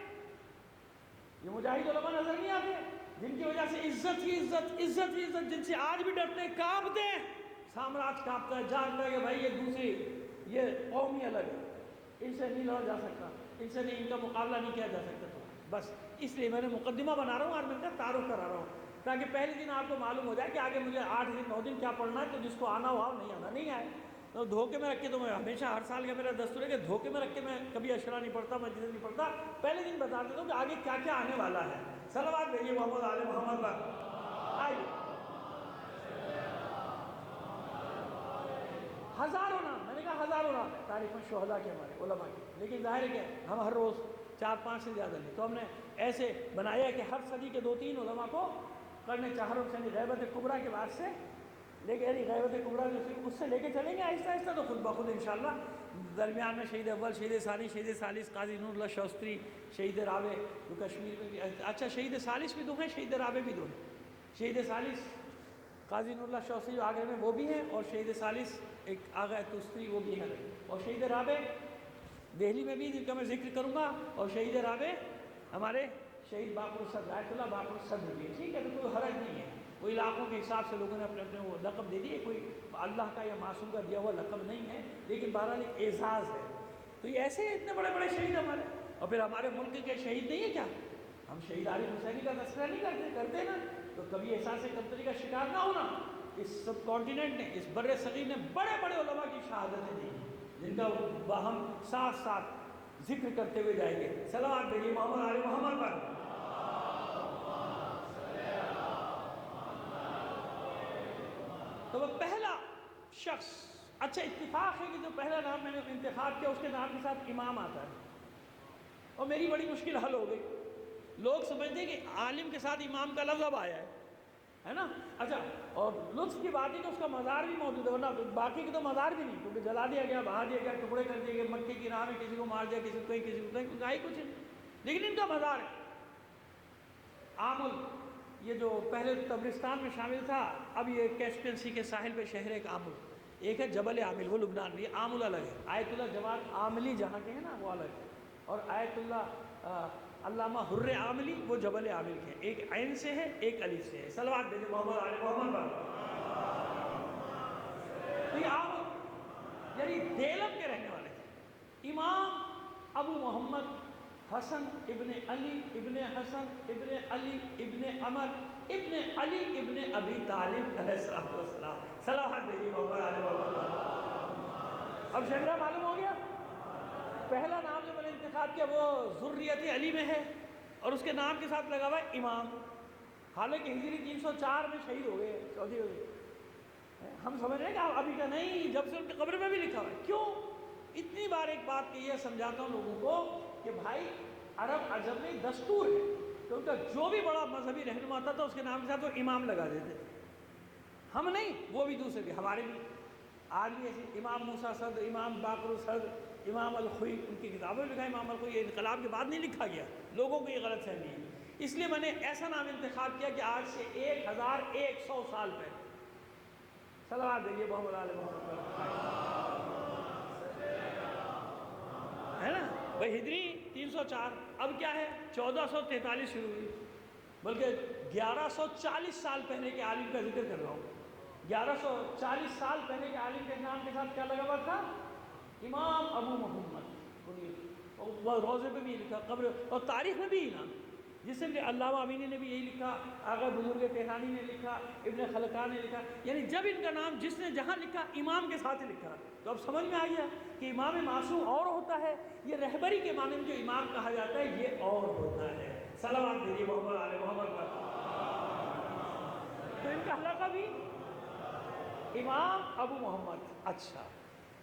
یہ مجاہد علماء نظر نہیں آتے جن کی وجہ سے عزت ہی عزت، جن سے آج بھی ڈرتے ہیں، کانپتے ہیں، سامراج کانپتا ہے، جانتا ہے کہ بھائی یہ قوم ہی الگ ہے، ان سے نہیں لڑا جا سکتا، ان سے نہیں، ان کا مقابلہ نہیں کیا جا سکتا۔ تو بس اس لیے میں نے مقدمہ بنا رہا ہوں اور میں کا تعارف کرا رہا ہوں، تاکہ پہلے دن آپ کو معلوم ہو جائے کہ آگے مجھے 8 دن 9 دن کیا پڑھنا ہے، تو جس کو آنا ہوا نہیں آنا نہیں آئے۔ تو دھوکے میں رکھ کے، تو میں ہمیشہ ہر سال کا میرا دستور ہے کہ دھوکے میں رکھ کے میں کبھی اشرا نہیں پڑھتا، مجلس نہیں پڑھتا، پہلے دن بتا دیتا ہوں کہ آگے کیا کیا آنے والا ہے۔ صلوات بھیجیے محمد آل محمد پر۔ آئیے، ہزاروں نام، میں نے کہا ہزاروں نام ہے تاریخ میں شہداء کے ہمارے علماء کے، لیکن ظاہر ہے کہ ہم ہر روز 4-5 سے زیادہ نہیں، تو ہم نے ایسے بنایا کہ ہر صدی کے 2-3 علماء کو کرنے چاہ رہے ہیں، غیبت کبریٰ کے بعد سے لے کے، یعنی غیبت کبریٰ اس سے لے کے چلیں گے آہستہ آہستہ، تو خود بخود انشاءاللہ درمیان میں شہید اول، شہید ثانی، شہید ثالث قاضی نور اللہ شوستری، شہید رابع جو کشمیر میں بھی، اچھا شہید ثالث بھی 2 ہیں، شہید رابع بھی 2 ہیں، شہید ثالث قاضی نور اللہ شوستری جو آگرہ میں وہ بھی ہیں، اور شہید ثالث ایک آغا توستری وہ بھی ہے، اور شہید رابع دہلی میں بھی جن کا میں ذکر کروں گا، اور شہید رابع ہمارے شہید باقر الصدر آیت اللہ باقر الصدر بھی، ٹھیک ہے، تو کوئی حرج نہیں ہے، کوئی علاقوں کے حساب سے لوگوں نے اپنے اپنے وہ لقب دے دیے، کوئی اللہ کا یا معصوم کا دیا ہوا لقب نہیں ہے، لیکن بہرحال ایک اعزاز ہے۔ تو یہ ایسے اتنے بڑے بڑے شہید ہمارے، اور پھر ہمارے ملک کے شہید نہیں ہے کیا، ہم شہید عارف حسینی کا تذکرہ نہیں کرتے نا، تو کبھی احساس کمتری کا شکار نہ ہونا۔ اس سب کانٹیننٹ نے، اس بر صغیر نے بڑے بڑے علماء کی شہادتیں دی، جن کا ہم ساتھ ساتھ ذکر کرتے ہوئے جائیں گے۔ صلوات بھیجیے محمد آل محمد پر۔ تو وہ پہلا شخص، اچھا اتفاق ہے کہ جو پہلا نام میں نے انتخاب کیا اس کے نام کے ساتھ امام آتا ہے، اور میری بڑی مشکل حل ہو گئی۔ لوگ سمجھتے ہیں کہ عالم کے ساتھ امام کا لفظ اب آیا ہے نا، اچھا، اور لطف کی بات ہے کہ اس کا مزار بھی موجود ہے، ورنہ باقی کے تو مزار بھی نہیں، کیونکہ جلا دیا گیا، بہا دیا گیا، ٹکڑے کر دیے گئے، مکے کی راہ میں کسی کو مار دیا، کسی کو کہیں، کسی کو کہیں، کہیں کچھ نہیں، لیکن ان کا مزار ہے۔ عامل یہ جو پہلے تبرستان میں شامل تھا، اب یہ کیسپین سی کے ساحل پہ شہر ہے ایک عامل، ایک ہے جبل عامل، وہ لبنان میں، یہ عامل الگ ہے، آیت اللہ جواد عاملی جہاں کے ہیں نا وہ الگ ہے، اور آیت اللہ علامہ حر عاملی وہ جبل عامل کے ہیں، ایک عین سے ہے ایک الف سے ہے۔ صلوات بھیجے محمد آل محمد پر۔ تو یہ عامل یعنی دیلم کے رہنے والے تھے۔ امام ابو محمد حسن ابن علی ابن حسن ابن علی ابن عمر ابن علی ابن ابی طالب علیہ السلام، صلوات بھیجیے محمد آل محمد پر۔ اب شجرہ معلوم ہو گیا، پہلا نام جو میں نے انتخاب کیا وہ ذریت علی میں ہے، اور اس کے نام کے ساتھ لگا ہوا ہے امام، حالانکہ ہجری 304 میں شہید ہو گئے، چودھری ہو گئے۔ ہم سمجھ رہے ہیں کہ ابھی کا نہیں، جب سے ان کی قبر میں بھی لکھا ہوا ہے۔ کیوں؟ اتنی بار ایک بات کہ یہ سمجھاتا ہوں لوگوں کو کہ بھائی عرب عجم میں دستور ہے کہ ان کا جو بھی بڑا مذہبی رہنما آتا تھا اس کے نام کے ساتھ وہ امام لگا دیتے تھے، ہم نہیں، وہ بھی دوسرے بھی، ہمارے بھی آج بھی ایسے، امام موسیٰ صدر، امام باقر الصدر، امام الخوئی، ان کی کتابوں میں لکھا ہے امام الخوئی، یہ انقلاب کے بعد نہیں لکھا گیا، لوگوں کو یہ غلط فہمی ہے، اس لیے میں نے ایسا نام انتخاب کیا کہ آج سے 1100 سال پہلے، صلوات دیجیے محمد آل محمد، ہے نا بھائی، ہجری 304، اب کیا ہے 1443 شروع ہوئی، بلکہ 1140 سال پہلے کے عالم کا ذکر کر رہا ہوں، 1140 سال پہلے کے عالم کے نام کے ساتھ کیا لگا ہوا تھا؟ امام ابو محمد، اور روزے پہ بھی لکھا، قبر اور تاریخ میں بھی نا، جس سے علامہ امینی نے بھی یہی لکھا، آغا بزرگ تہرانی نے لکھا، ابن خلقان نے لکھا، یعنی جب ان کا نام جس نے جہاں لکھا امام کے ساتھ ہی لکھا، تو اب سمجھ میں آ گیا کہ امام معصوم اور ہوتا ہے، یہ رہبری کے معنی میں جو امام کہا جاتا ہے یہ اور ہوتا ہے۔ صلوات بھیجیے محمد آل محمد پر۔ تو ان کا حلقہ بھی امام ابو محمد۔ اچھا،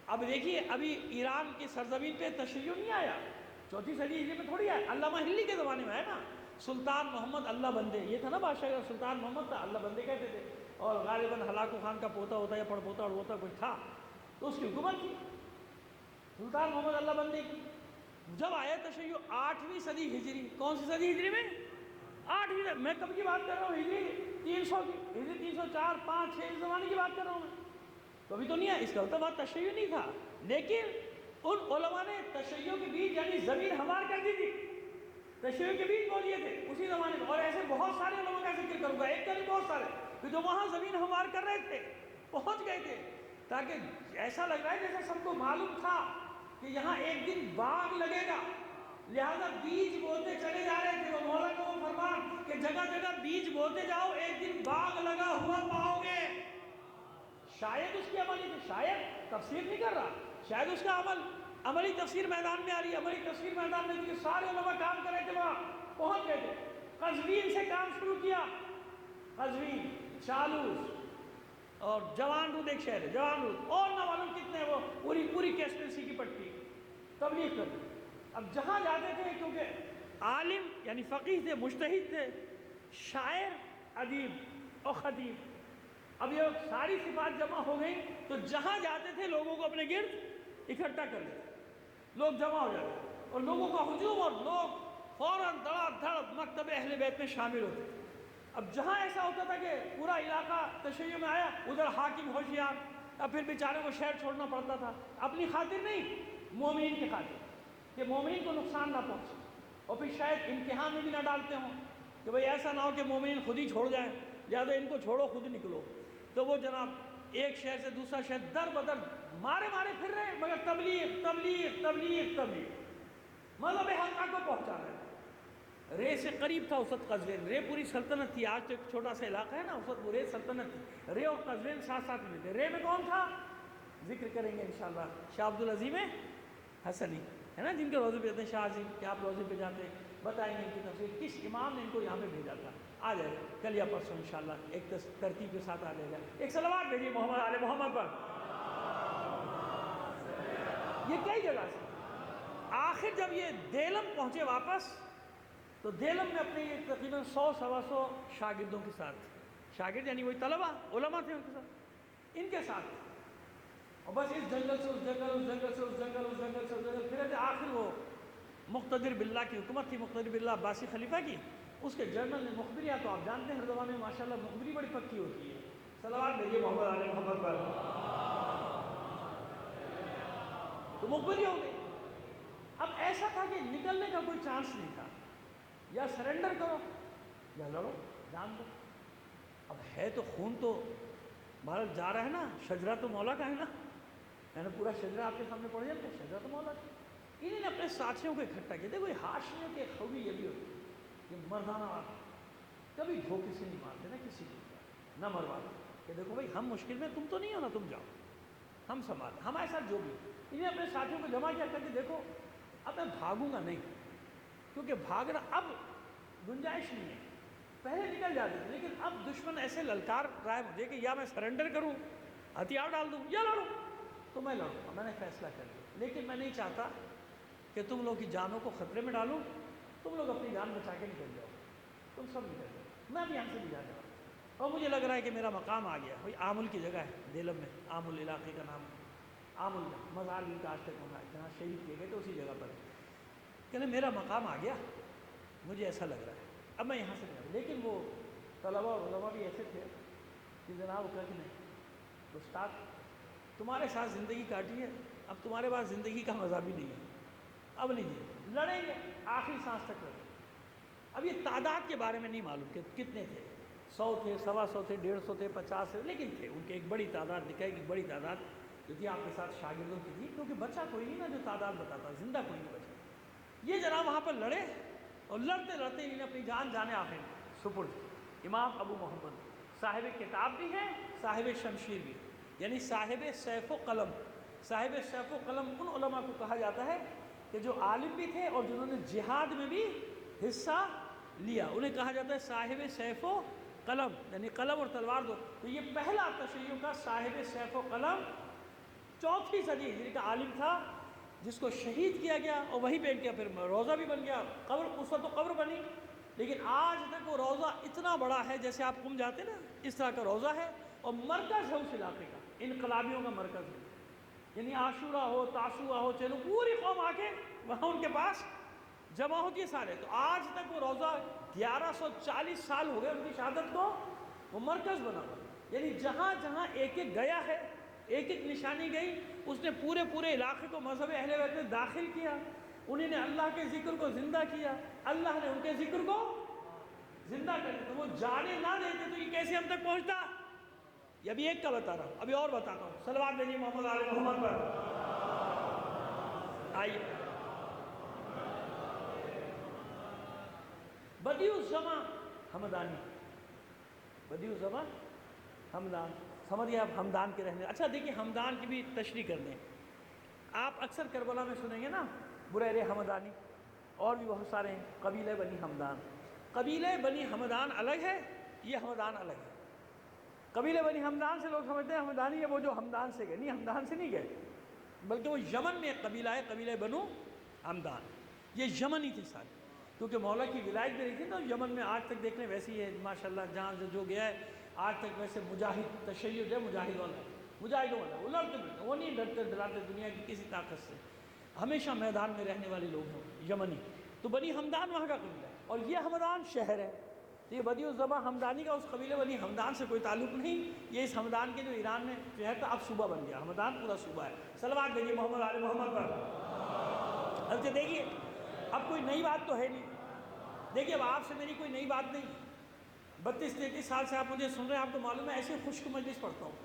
اب دیکھیے ابھی ایران کی سرزمین پہ تشیع نہیں آیا، 4 صدی ہجری میں تھوڑی آیا، علامہ ہلی کے زمانے میں ہے نا، سلطان محمد اللہ بندے، یہ تھا نا بادشاہ کا، سلطان محمد تھا، اللہ بندے کہتے تھے، اور غالباً ہلاکو خان کا پوتا ہوتا یا پڑپوتا اڑوتا کوئی تھا، تو اس کی حکومت تھی سلطان محمد اللہ بندے کی۔ جب آیا تشیع 8ویں صدی ہجری، کون سی صدی ہجری میں؟ 8ویں، میں کب کی بات کر رہا ہوں؟ ہجری 300 کی، ہجری 304 5 6 اس زمانے کی بات کر رہا ہوں میں، تو ابھی تو نہیں ہے، اس کا بعد تشیع نہیں تھا، لیکن ان علماء نے تشیع کے بیچ یعنی زمین ہموار کر دی تھی، تشیع کے بیچ بو دیے تھے اسی زمانے میں، اور ایسے بہت سارے علماء کا ذکر کروں گا، ایک کا نہیں بہت سارے، کہ جو وہاں زمین ہموار کر رہے تھے، پہنچ گئے تھے، تاکہ ایسا لگ رہا ہے جیسے سب کو معلوم تھا کہ یہاں ایک دن باغ لگے گا، لہذا بیج بوتے چلے جا رہے تھے، وہ مولا کو وہ فرمان کہ جگہ جگہ بیج بوتے جاؤ، ایک دن باغ لگا ہوا پاؤ گے۔ شاید اس کی عملی تھی، شاید تفسیر نہیں کر رہا، شاید اس کا عملی تفسیر میدان میں آ رہی ہے، عملی تفسیر میدان میں تھی، سارے علماء کام کر رہے تھے، وہاں پہنچ گئے تھے، قزوین سے کام شروع کیا، قزوین، چالوس، اور جوان رود ایک شہر ہے، جوان رود، اور نہ معلوم کتنے، وہ پوری کیسپیسی کی پٹی تبلیغ کر دی۔ اب جہاں جاتے تھے، کیونکہ عالم یعنی فقیہ تھے، مجتہد تھے، شاعر، ادیب اور خطیب، اب یہ ساری صفات جمع ہو گئی تو جہاں جاتے تھے لوگوں کو اپنے گرد اکٹھا کر لیتے، لوگ جمع ہو جاتے اور لوگوں کا ہجوم، اور لوگ فوراً دھڑا دھڑ مکتب اہل بیت میں شامل ہوتے تھے۔ اب جہاں ایسا ہوتا تھا کہ پورا علاقہ تشیع میں آیا، ادھر حاکم ہوشیار، اب پھر بیچارے کو شہر چھوڑنا پڑتا تھا، اپنی خاطر نہیں، مومنین کی خاطر، کہ مومنین کو نقصان نہ پہنچے، اور پھر شاید امتحان میں بھی نہ ڈالتے ہوں کہ بھئی ایسا نہ ہو کہ مومنین خود ہی چھوڑ جائیں، لہٰذا ان کو چھوڑو، خود نکلو۔ تو وہ جناب ایک شہر سے دوسرا شہر در بدر مارے پھر رہے، مگر تبلیغ مذہب حقہ کو پہنچا رہے۔ رے سے قریب تھا اس وقت قزوین، رے پوری سلطنت تھی، آج تو ایک چھوٹا سا علاقہ ہے نا، اس وقت وہ رے سلطنت تھی، رے اور قزوین ساتھ میں تھے۔ رے میں کون تھا؟ ذکر کریں گے انشاءاللہ، شاہ عبدالعظیم حسنی ہے نا، جن کے روزے پہ جاتے ہیں، شاہ عظیم کہ آپ روزے پہ جاتے ہیں، بتائیں گے ان کی تفسیر، کس امام نے ان کو یہاں پہ بھیجا تھا۔ آ جائے گا کل یا پرسوں انشاءاللہ، ایک ترتیب کے ساتھ آ جائے گا۔ ایک صلوات بھیجیے محمد آل محمد پر۔ یہ کئی جگہ سے آخر جب یہ دیلم پہنچے واپس، تو دیلم میں اپنے یہ تقریباً 100-125 شاگردوں کے ساتھ، شاگرد یعنی وہی طلبہ علماء تھے ان کے ساتھ، ان کے ساتھ، اور بس اس جنگل سے اس جنگل، اس جنگل سے اس جنگل، اس جنگل سے اس جنگل پھر آخر وہ مقتدر باللہ کی حکومت تھی، مقتدر باللہ عباسی خلیفہ کی، اس کے جنرل نے مخبریاں، تو آپ جانتے ہیں ہر زمانے میں ماشاءاللہ مخبری بڑی پکی ہوتی ہے۔ صلوات بھیجیے محمد آل محمد پر۔ تو مخبری ہو گئی۔ اب ایسا تھا کہ نکلنے کا کوئی چانس نہیں تھا، یا سرنڈر کرو یا لڑو، جان دو۔ اب ہے تو خون تو بھارت جا رہا ہے نا، شجرہ تو مولا کا ہے نا، میں نے پورا شجرہ آپ کے سامنے پڑھ دیا، شجرہ تو مولا کا۔ انہوں نے اپنے ساتھیوں کو اکٹھا کیا۔ دیکھو ہاشمیوں کے خوبی یہ بھی ہوتی ہے کہ مردانہ کبھی دھوکے سے نہیں مارتے نا کسی کو، نہ مرواتے کہ دیکھو بھائی ہم مشکل میں، تم تو نہیں ہو نا، تم جاؤ، ہم سنبھالیں، ہمارے ساتھ جو بھی۔ انہیں اپنے ساتھیوں کو جمع کیا کہ دیکھو اب میں بھاگوں گا نہیں، کیونکہ بھاگنا اب گنجائش نہیں ہے، پہلے نکل جاتے تھے، لیکن اب دشمن ایسے للکار رہا ہے مجھے کہ یا میں سرنڈر کروں، ہتھیار ڈال دوں، یا لڑوں، تو میں لڑوں گا۔ میں نے فیصلہ کر لیا، لیکن میں نہیں چاہتا کہ تم لوگ کی جانوں کو خطرے میں ڈالوں، تم لوگ اپنی جان بچا کے نکل جاؤ، تم سب نکل جاؤ، میں بھی یہاں سے بھی جانے والا ہوں۔ اور مجھے لگ رہا ہے کہ میرا مقام آ گیا۔ وہی آمل کی جگہ ہے دیلم میں، آمل علاقے کا نام، آمل میں مزار بھی کا آج تک ہونا ہے، جہاں شہید کیے گئے تھے اسی جگہ پر ہے۔ کہنے میرا مقام آ گیا، مجھے ایسا لگ رہا ہے، اب میں یہاں سے نہیں۔ لیکن وہ طلبہ اور علماء بھی ایسے تھے کہ جناب وہ کہا کہ نہیں استاد، تمہارے ساتھ زندگی کاٹی ہے، اب تمہارے پاس زندگی کا مزہ بھی نہیں ہے، اب نہیں جی لڑیں گے آخری سانس تک لڑیں گے۔ اب یہ تعداد کے بارے میں نہیں معلوم کہ کتنے تھے، 100 تھے، 125 تھے، 150 تھے، 50 تھے، لیکن تھے ان کے ایک بڑی تعداد، دکھائے کہ بڑی تعداد جو تھی آپ کے ساتھ شاگردوں کی تھی، کیونکہ بچہ کوئی نہیں نا جو تعداد بتاتا، زندہ کوئی نہیں بچا۔ یہ جناب وہاں پر لڑے، اور لڑتے لڑتے انہیں اپنی جان جانے آخر سپرد۔ امام ابو محمد صاحب کتاب بھی ہیں، صاحب شمشیر بھی، یعنی صاحب سیف و قلم۔ صاحب سیف و قلم ان علماء کو کہا جاتا ہے کہ جو عالم بھی تھے اور جنہوں نے جہاد میں بھی حصہ لیا، انہیں کہا جاتا ہے صاحب سیف و قلم، یعنی قلم اور تلوار دو۔ تو یہ پہلا تشیع کا صاحب سیف و قلم 4ویں صدی ہجری کا عالم تھا، جس کو شہید کیا گیا، اور وہیں پہ ان کا پھر روضہ بھی بن گیا۔ قبر اس وقت تو قبر بنی، لیکن آج تک وہ روضہ اتنا بڑا ہے، جیسے آپ قم جاتے نا اس طرح کا روضہ ہے، اور مرکز ہے اس علاقے کا، انقلابیوں کا مرکز ہے، یعنی عاشورہ ہو، تاسوعہ ہو، چلو پوری قوم آ کے وہاں ان کے پاس جمع ہوتی ہے سارے۔ تو آج تک وہ روضہ 1140 سال ہو گئے ان کی شہادت کو، وہ مرکز بنا ہوا، یعنی جہاں جہاں ایک ایک گیا ہے، ایک ایک نشانی گئی، اس نے پورے علاقے کو مذہب اہل بیت میں داخل کیا، انہیں نے اللہ کے ذکر کو زندہ کیا، اللہ نے ان کے ذکر کو زندہ کر دیا۔ تو وہ جانے نہ دیتے تو یہ کیسے ہم تک پہنچتا؟ یہ ابھی ایک کا بتا رہا ہوں، ابھی اور بتاتا ہوں۔ صلوات بھیجیے محمد آل محمد پر۔ آئیے بدیع الزماں ہمدانی، بدیع الزماں ہمدان، سمجھیے آپ ہمدان کے رہنے۔ اچھا دیکھیے ہمدان کی بھی تشریح کر دیں۔ آپ اکثر کربلا میں سنیں گے نا بریر ہمدانی، اور بھی بہت سارے ہیں، قبیلہ بنی ہمدان۔ قبیلہ بنی ہمدان الگ ہے، یہ ہمدان الگ ہے۔ قبیلے بنی ہمدان سے لوگ سمجھتے ہیں ہمدانی ہے وہ جو ہمدان سے گئے، نہیں، ہمدان سے نہیں گئے، بلکہ وہ یمن میں ایک قبیلہ ہے، قبیلہ بنو ہمدان، یہ یمنی تھے سارے، کیونکہ مولا کی ولایت بھی رہی تھی نا یمن میں، آج تک دیکھ لیں ویسی ہے ماشاءاللہ، جہاں سے جو گیا ہے آج تک ویسے مجاہد تشیع ہے، مجاہد والا، مجاہدوں والا، وہ لڑتے ملتے، وہ نہیں ڈرتے ڈراتے دنیا کی کسی طاقت سے، ہمیشہ میدان میں رہنے والے لوگ ہیں یمنی، تو بنی ہمدان وہاں کا قبیلہ ہے، اور یہ ہمدان شہر ہے، تو یہ بدیع الزماں ہمدانی کا اس قبیلے بنی ہمدان سے کوئی تعلق نہیں، یہ اس ہمدان کے جو ایران میں شہر تھا اب صوبہ بن گیا، ہمدان پورا صوبہ ہے، صلوات بھیجیے محمد آل محمد پر۔ اب دیکھیے اب کوئی نئی بات تو ہے نہیں، دیکھیے اب آپ سے میری کوئی نئی بات نہیں، 32-33 سال سے آپ مجھے سن رہے ہیں، آپ کو معلوم ہے ایسے خشک مجلس پڑھتا ہوں،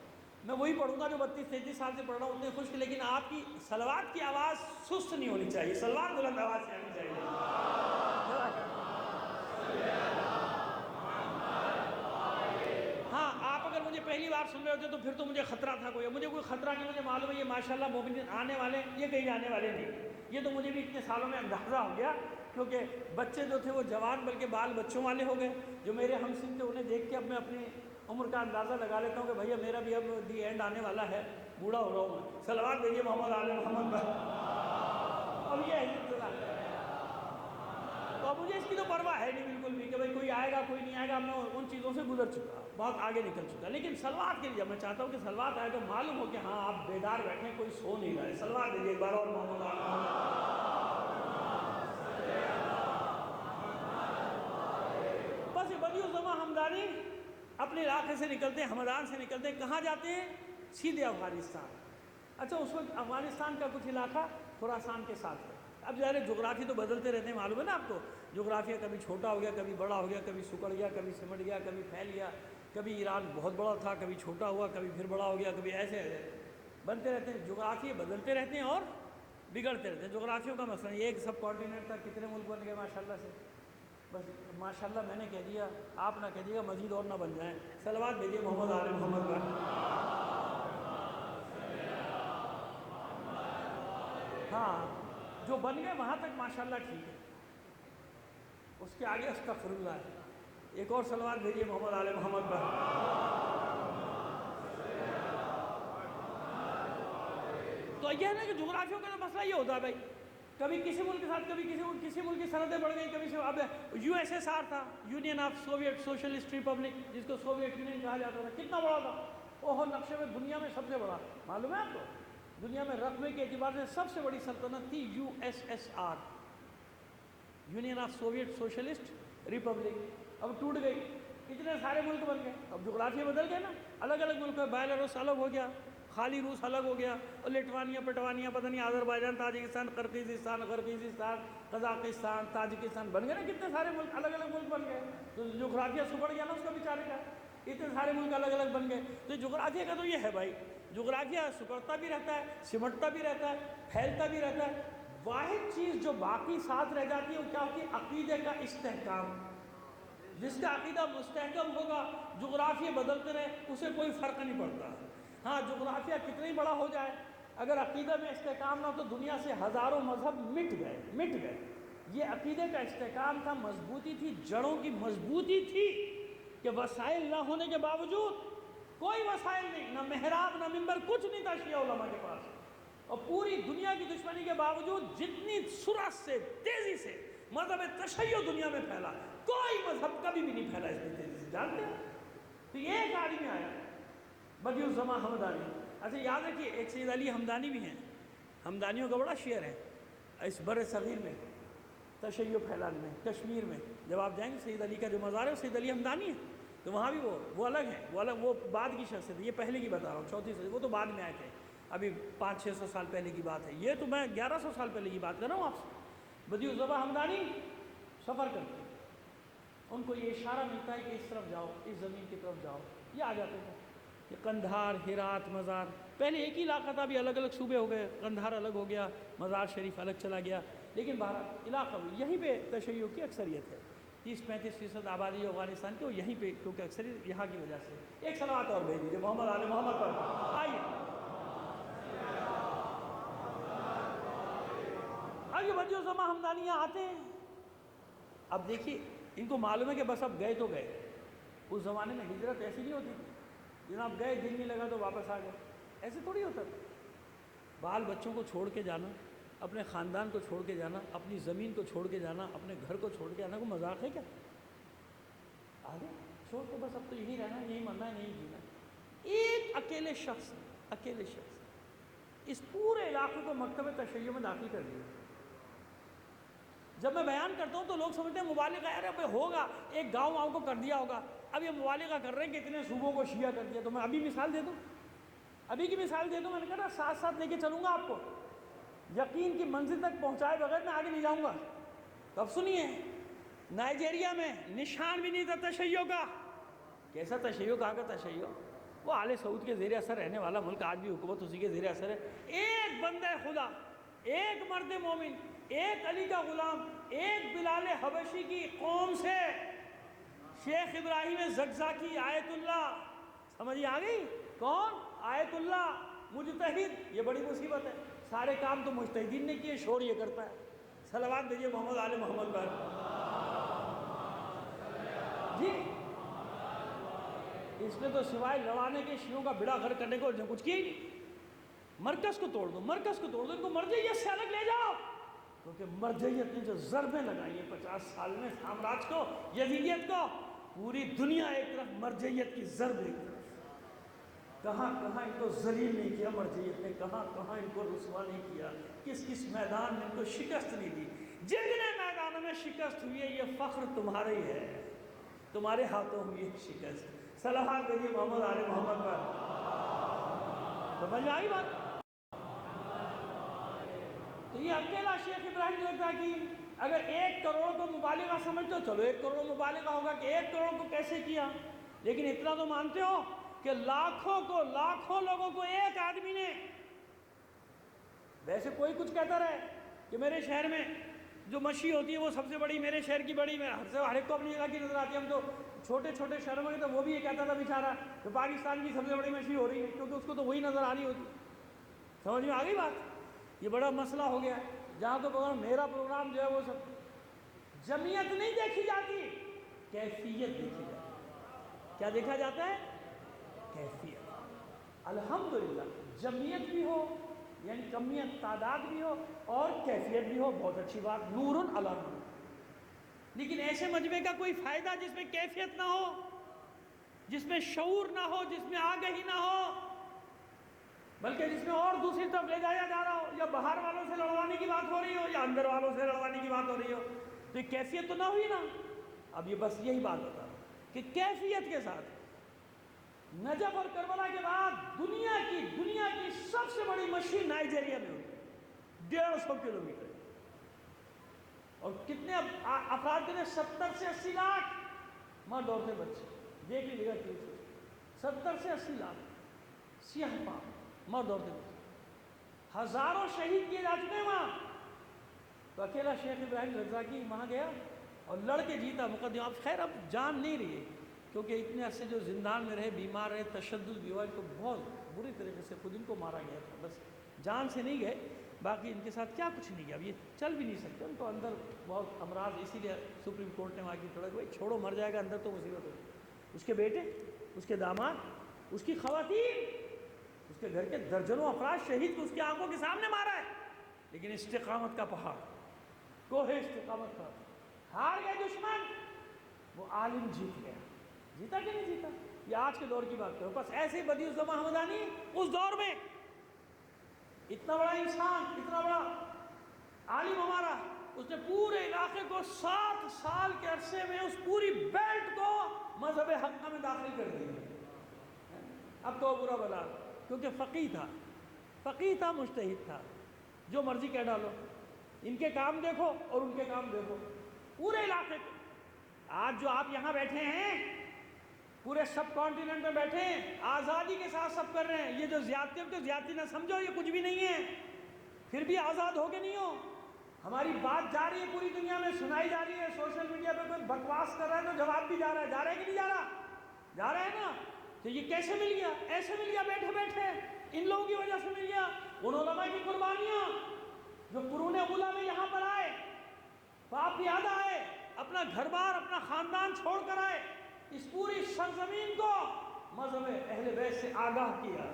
میں وہی پڑھوں گا جو 32-33 سال سے پڑھ رہا ہوں اتنے خشک، لیکن آپ کی صلوات کی آواز سست نہیں ہونی چاہیے، صلوات بلند آواز سے آنی چاہیے۔ ہاں آپ اگر مجھے پہلی بار سن رہے ہوتے تو پھر تو مجھے خطرہ تھا، مجھے کوئی خطرہ نہیں، مجھے معلوم ہے یہ ماشاءاللہ مومنین آنے والے، یہ کہیں جانے والے نہیں، یہ تو مجھے بھی اتنے سالوں میں اندازہ ہو گیا، کیونکہ بچے جو تھے وہ جوان بلکہ بال بچوں والے ہو گئے، جو میرے ہم سن تھے انہیں دیکھ کے اب میں اپنی عمر کا اندازہ لگا لیتا ہوں کہ بھیا میرا بھی اب دی اینڈ آنے والا ہے، بوڑھا ہو رہا ہوں میں، صلوات بھیجیے محمد آل محمد پر۔ اب یہ ہے تو اب مجھے اس کی تو پرواہ ہے نہیں بالکل بھی کہ بھائی کوئی آئے گا کوئی نہیں آئے گا، میں ان چیزوں سے گزر چکا، بہت آگے نکل چکا، لیکن صلوات کے لیے میں چاہتا ہوں کہ صلوات آئے تو معلوم ہو کہ ہاں آپ بیدار بیٹھیں، کوئی سو نہیں رہا ہے، صلوات دیجیے ایک بار اور محمد آل محمد۔ بس یہ بدیع الزماں ہمدانی اپنے علاقے سے نکلتے ہیں، ہمدان سے نکلتے ہیں، کہاں جاتے ہیں؟ سیدھے افغانستان۔ اچھا اس وقت افغانستان کا کچھ علاقہ خراسان کے ساتھ ہے، اب ظاہر جغرافی تو بدلتے رہتے ہیں، معلوم ہے نا آپ کو، جغرافیہ کبھی چھوٹا ہو گیا، کبھی بڑا ہو گیا، کبھی سکڑ گیا، کبھی سمٹ گیا، کبھی پھیل گیا، کبھی ایران بہت بڑا تھا، کبھی چھوٹا ہوا، کبھی پھر بڑا ہو گیا، کبھی ایسے بنتے رہتے ہیں، جغرافیے بدلتے رہتے ہیں اور بگڑتے رہتے ہیں، جغرافیوں کا مسئلہ یہ ایک سب کانٹیننٹ تھا، کتنے ملک بن گئے ماشاءاللہ سے، بس ماشاءاللہ میں نے کہہ دیا، آپ نہ کہہ دیے گا مزید اور نہ بن جائیں، صلوات بھیجیے محمد آل محمد پر۔ ہاں جو بن گئے وہاں تک ماشاءاللہ ٹھیک ہے، اس کے آگے استغفر اللہ ہے، ایک اور صلوات بھیجیے محمد آل محمد پر۔ تو یہ ہے نا کہ جغرافیوں کا مسئلہ یہ ہوتا ہے بھائی، کبھی کسی ملک کے ساتھ، کبھی کسی ملک کی سرحدیں بڑھ گئی، کبھی سے اب USSR تھا، union of Soviet socialist republic, جس کو سوویٹ یونین کہا جاتا تھا، کتنا بڑا تھا، اوہ نقشے میں دنیا میں سب سے بڑا، معلوم ہے آپ کو، دنیا میں رقبے کے اعتبار سے سب سے بڑی سلطنت تھی USSR، union of Soviet socialist republic, اب ٹوٹ گئی، اتنے سارے ملک بن گئے، اب جغرافیہ بدل گئے نا، الگ الگ ملک ہے، بیلاروس الگ ہو گیا، خالی روس الگ ہو گیا، اور لٹوانیا پٹوانیا پتہ نہیں آذربائیجان تاجکستان قرقیزستان قزاقستان تاجکستان بن گئے نا، کتنے سارے ملک الگ الگ ملک بن گئے، تو جغرافیہ سکڑ گیا نا اس کا بیچارے کا، اتنے سارے ملک الگ الگ بن گئے، تو جغرافیہ کا تو یہ ہے بھائی، جغرافیہ سکڑتا بھی رہتا ہے، سمٹتا بھی رہتا ہے، پھیلتا بھی رہتا ہے، واحد چیز جو باقی ساتھ رہ جاتی ہے وہ کیا ہوتی ہے؟ عقیدے کا استحکام، جس کا عقیدہ مستحکم ہوگا، جغرافیہ بدلتے رہے اسے کوئی فرق نہیں پڑتا، ہاں جغرافیہ کتنا ہی بڑا ہو جائے، اگر عقیدہ میں استحکام نہ ہو تو دنیا سے ہزاروں مذہب مٹ گئے، یہ عقیدے کا استحکام تھا، مضبوطی تھی، جڑوں کی مضبوطی تھی، کہ وسائل نہ ہونے کے باوجود، کوئی وسائل نہیں، نہ محراب نہ منبر، کچھ نہیں تھا شیعہ علماء کے پاس، اور پوری دنیا کی دشمنی کے باوجود جتنی سرعت سے تیزی سے مذہب تشیع دنیا میں پھیلا، کوئی مذہب کبھی بھی نہیں پھیلا اتنی تیزی سے، جانتے ہیں؟ تو یہ ایک آدمی آیا بدیع الزماں ہمدانی، اچھا یاد رکھیے ایک سید علی ہمدانی بھی ہیں، ہمدانیوں کا بڑا شعر ہے اس بر صغیر میں، تشیع پھیلانے میں، کشمیر میں، جب آپ جائیں گے سید علی کا جو مزار ہے وہ سید علی ہمدانی ہے، تو وہاں بھی وہ الگ ہیں، وہ بعد کی شخصیت ہے، یہ پہلے کی بتا رہا ہوں، چوتھی صدی، وہ تو بعد میں آئے تھے، ابھی 500-600 سال پہلے کی بات ہے، یہ تو میں 1100 سال پہلے کی بات کر رہا ہوں آپ سے، بدیع الزماں ہمدانی سفر کرتے ہیں، ان کو یہ اشارہ ملتا ہے کہ اس طرف جاؤ، اس زمین کی طرف جاؤ، یہ آ جاتے ہیں، یہ قندھار، ہرات، مزار، پہلے ایک ہی علاقہ تھا، ابھی الگ الگ صوبے ہو گئے، قندھار الگ ہو گیا، مزار شریف الگ چلا گیا، لیکن بہرحال علاقہ یہیں پہ تشیع کی اکثریت ہے، 30-35% آبادی جو افغانستان کی وہ یہیں پہ، کیونکہ اکثریت یہاں کی وجہ سے، ایک صلوات اور بھیج دیجیے محمد آل محمد پر، آئیے آئیے بدیع الزماں ہمدانی آتے ہیں، اب دیکھیے ان کو معلوم ہے کہ بس اب گئے تو گئے، اس زمانے میں ہجرت ایسی نہیں ہوتی تھی، جناب گئے دل نہیں لگا تو واپس آ گئے، ایسے تھوڑی ہوتا تھا۔ بال بچوں کو چھوڑ کے جانا، اپنے خاندان کو چھوڑ کے جانا، اپنی زمین کو چھوڑ کے جانا، اپنے گھر کو چھوڑ کے جانا، کوئی مذاق ہے کیا؟ آگے چھوڑ کے بس اب تو یہی رہنا، یہی مرنا ہے، یہی جینا ہے۔ ایک اکیلے شخص اس پورے علاقے کو مکتب تشیع میں داخل کر دیا۔ جب میں بیان کرتا ہوں تو لوگ سمجھتے ہیں مبالغہ ہے، ارے ہوگا ایک گاؤں کو کر دیا ہوگا، اب یہ مبالغہ کر رہے ہیں کہ اتنے صوبوں کو شیعہ کر دیا۔ تو میں ابھی مثال دے دوں، ابھی کی مثال دے دوں، میں نے کہا ساتھ ساتھ لے کے چلوں گا آپ کو، یقین کی منزل تک پہنچائے بغیر میں آگے نہیں جاؤں گا۔ تو اب سنیے، نائجیریا میں نشان بھی نہیں تھا تشیع کا۔ کیسا تشیع؟ کہاں کا تشیع؟ وہ آل سعود کے زیر اثر رہنے والا ملک، آج بھی حکومت اسی کے زیر اثر ہے۔ ایک بندہ خدا، ایک مرد مومن، ایک علی کا غلام، ایک بلال حبشی کی قوم سے شیخ ابراہیم زقزاقی آیت اللہ، سمجھ آ گئی؟ کون؟ آیت اللہ مجتہد۔ یہ بڑی مصیبت ہے، سارے کام تو مجتہدین نے کیے، شور یہ کرتا ہے۔ صلوات دیجیے محمد آل محمد پر۔ جی اس نے تو سوائے لڑانے کے شیعوں کا بڑا گھر کرنے کو کچھ کیا ہی نہیں۔ مرکز کو توڑ دو، مرکز کو توڑ دو، ان کو مرجعیت سے الگ لے جاؤ، کیونکہ مرجعیت نے جو ضربیں لگائی ہیں 50 سال میں سامراج کو، یزیدیت کو، پوری دنیا ایک طرف، مرجعیت کی ضرب ایک طرف۔ کہاں کہاں ان کو ذلیل نہیں کیا مرجعیت نے، کہاں کہاں ان کو رسوا نہیں کیا، کس کس میدان میں ان کو شکست نہیں دی۔ جتنے میدانوں میں شکست ہوئی ہے، یہ فخر تمہارا ہی ہے، تمہارے ہاتھوں ہوئی ہے شکست۔ صلوات دیجیے محمد آل محمد پر۔ سمجھ میں آئی بات؟ تو یہ اکیلا شیخ ابراہیم زقزاقی اگر 1 کروڑ کو مبالغہ سمجھتے ہو، چلو 1 کروڑ مبالغہ ہوگا کہ 1 کروڑ کو کیسے کیا، لیکن اتنا تو مانتے ہو کہ لاکھوں لوگوں کو ایک آدمی نے، ویسے کوئی کچھ کہتا رہے کہ میرے شہر میں جو مچھی ہوتی ہے وہ سب سے بڑی، میرے شہر کی بڑی، میں ہر ایک کو اپنی جگہ کی نظر آتی ہے۔ ہم تو چھوٹے چھوٹے شہروں میں تو وہ بھی یہ کہتا تھا بیچارہ کہ پاکستان کی سب سے بڑی مچھلی ہو رہی ہے، کیونکہ اس کو تو وہی نظر آ رہی ہوتی۔ سمجھ میں آ گئی بات؟ یہ بڑا مسئلہ ہو گیا ہے، جہاں تو میرا پروگرام جو ہے وہ سب جمعیت نہیں دیکھی جاتی، کیفیت دیکھی جاتی ہے۔ کیا دیکھا جاتا ہے؟ کیفیت۔ الحمدللہ جمعیت بھی ہو، یعنی کمیت تعداد بھی ہو، اور کیفیت بھی ہو، بہت اچھی بات، نور علی نور۔ لیکن ایسے مجمع کا کوئی فائدہ جس میں کیفیت نہ ہو، جس میں شعور نہ ہو، جس میں آگہی نہ ہو، بلکہ جس میں اور دوسری طرف لے جایا جا رہا ہو، یا باہر والوں سے لڑوانے کی بات ہو رہی ہو، یا اندر والوں سے لڑوانے کی بات ہو رہی ہو، تو یہ کیفیت تو نہ ہوئی نا۔ اب یہ بس یہی بات بتا رہا ہوں کہ کیفیت کے ساتھ نجف اور کربلا کے بعد دنیا کی سب سے بڑی مشین نائجیریا میں ہوئی، 150 کلومیٹر، اور کتنے افراد کے 70 سے 80 لاکھ مرد عورتیں بچے، دیکھ لیجیے گا 70 سے 80 لاکھ سیاہ فام مرد عورتیں بچے، ہزاروں شہید کیے جا چکے ہیں وہاں۔ تو اکیلا شیخ ابراہیم زقزاقی وہاں گیا اور لڑ کے جیتا مقدمہ۔ اب خیر اب جان نہیں رہی ہے، کیونکہ اتنے عرصے جو زندان میں رہے، بیمار رہے، تشدد بھی ہوا، ان کو بہت بری طریقے سے خود ان کو مارا گیا تھا، بس جان سے نہیں گئے، باقی ان کے ساتھ کیا کچھ نہیں گیا۔ اب یہ چل بھی نہیں سکتے، ان کو اندر بہت امراض، اسی لیے سپریم کورٹ نے وہاں کی تھوڑا کہ بھائی چھوڑو، مر جائے گا اندر تو مصیبت ہوگی۔ اس کے بیٹے، اس کے داماد، اس کی خواتین، اس کے گھر کے درجنوں افراد شہید کو اس کی آنکھوں کے سامنے مارا ہے، لیکن استقامت کا پہاڑ، کوہ استقامت کا، ہار گئے دشمن، وہ عالم جیت گیا۔ جیتا کہ نہیں جیتا؟ یہ آج کے دور کی بات کرو، بس ایسے ہی بدیع الزماں حمدانی اس دور میں اتنا بڑا انسان، اتنا بڑا عالم ہمارا، اس نے پورے علاقے کو 7 سال کے عرصے میں اس پوری بیلٹ کو مذہب حق میں داخل کر دیا۔ اب تو برا بلا، کیونکہ فقیہ تھا، مجتہد تھا، جو مرضی کہہ ڈالو، ان کے کام دیکھو اور ان کے کام دیکھو، پورے علاقے کو۔ آج جو آپ یہاں بیٹھے ہیں، پورے سب کانٹیننٹ میں بیٹھے ہیں، آزادی کے ساتھ سب کر رہے ہیں۔ یہ جو زیادتی تو زیادتی نہ سمجھو، یہ کچھ بھی نہیں ہے، پھر بھی آزاد ہو کے نہیں ہو۔ ہماری بات جا رہی ہے، پوری دنیا میں سنائی جا رہی ہے، سوشل میڈیا پہ کوئی بکواس کر رہا ہے تو جواب بھی جا رہا ہے کہ نہیں جا رہا؟ جا رہا ہے نا۔ تو یہ کیسے مل گیا؟ ایسے مل گیا، بیٹھے بیٹھے، ان لوگوں کی وجہ سے مل گیا۔ ان علماء کی قربانیاں جو قرون اولیٰ میں یہاں پر آئے، باپ یاد آئے، اپنا گھر بار، اپنا خاندان چھوڑ کر آئے، اس پوری سرزمین کو مذہب اہل بیت سے آگاہ کیا،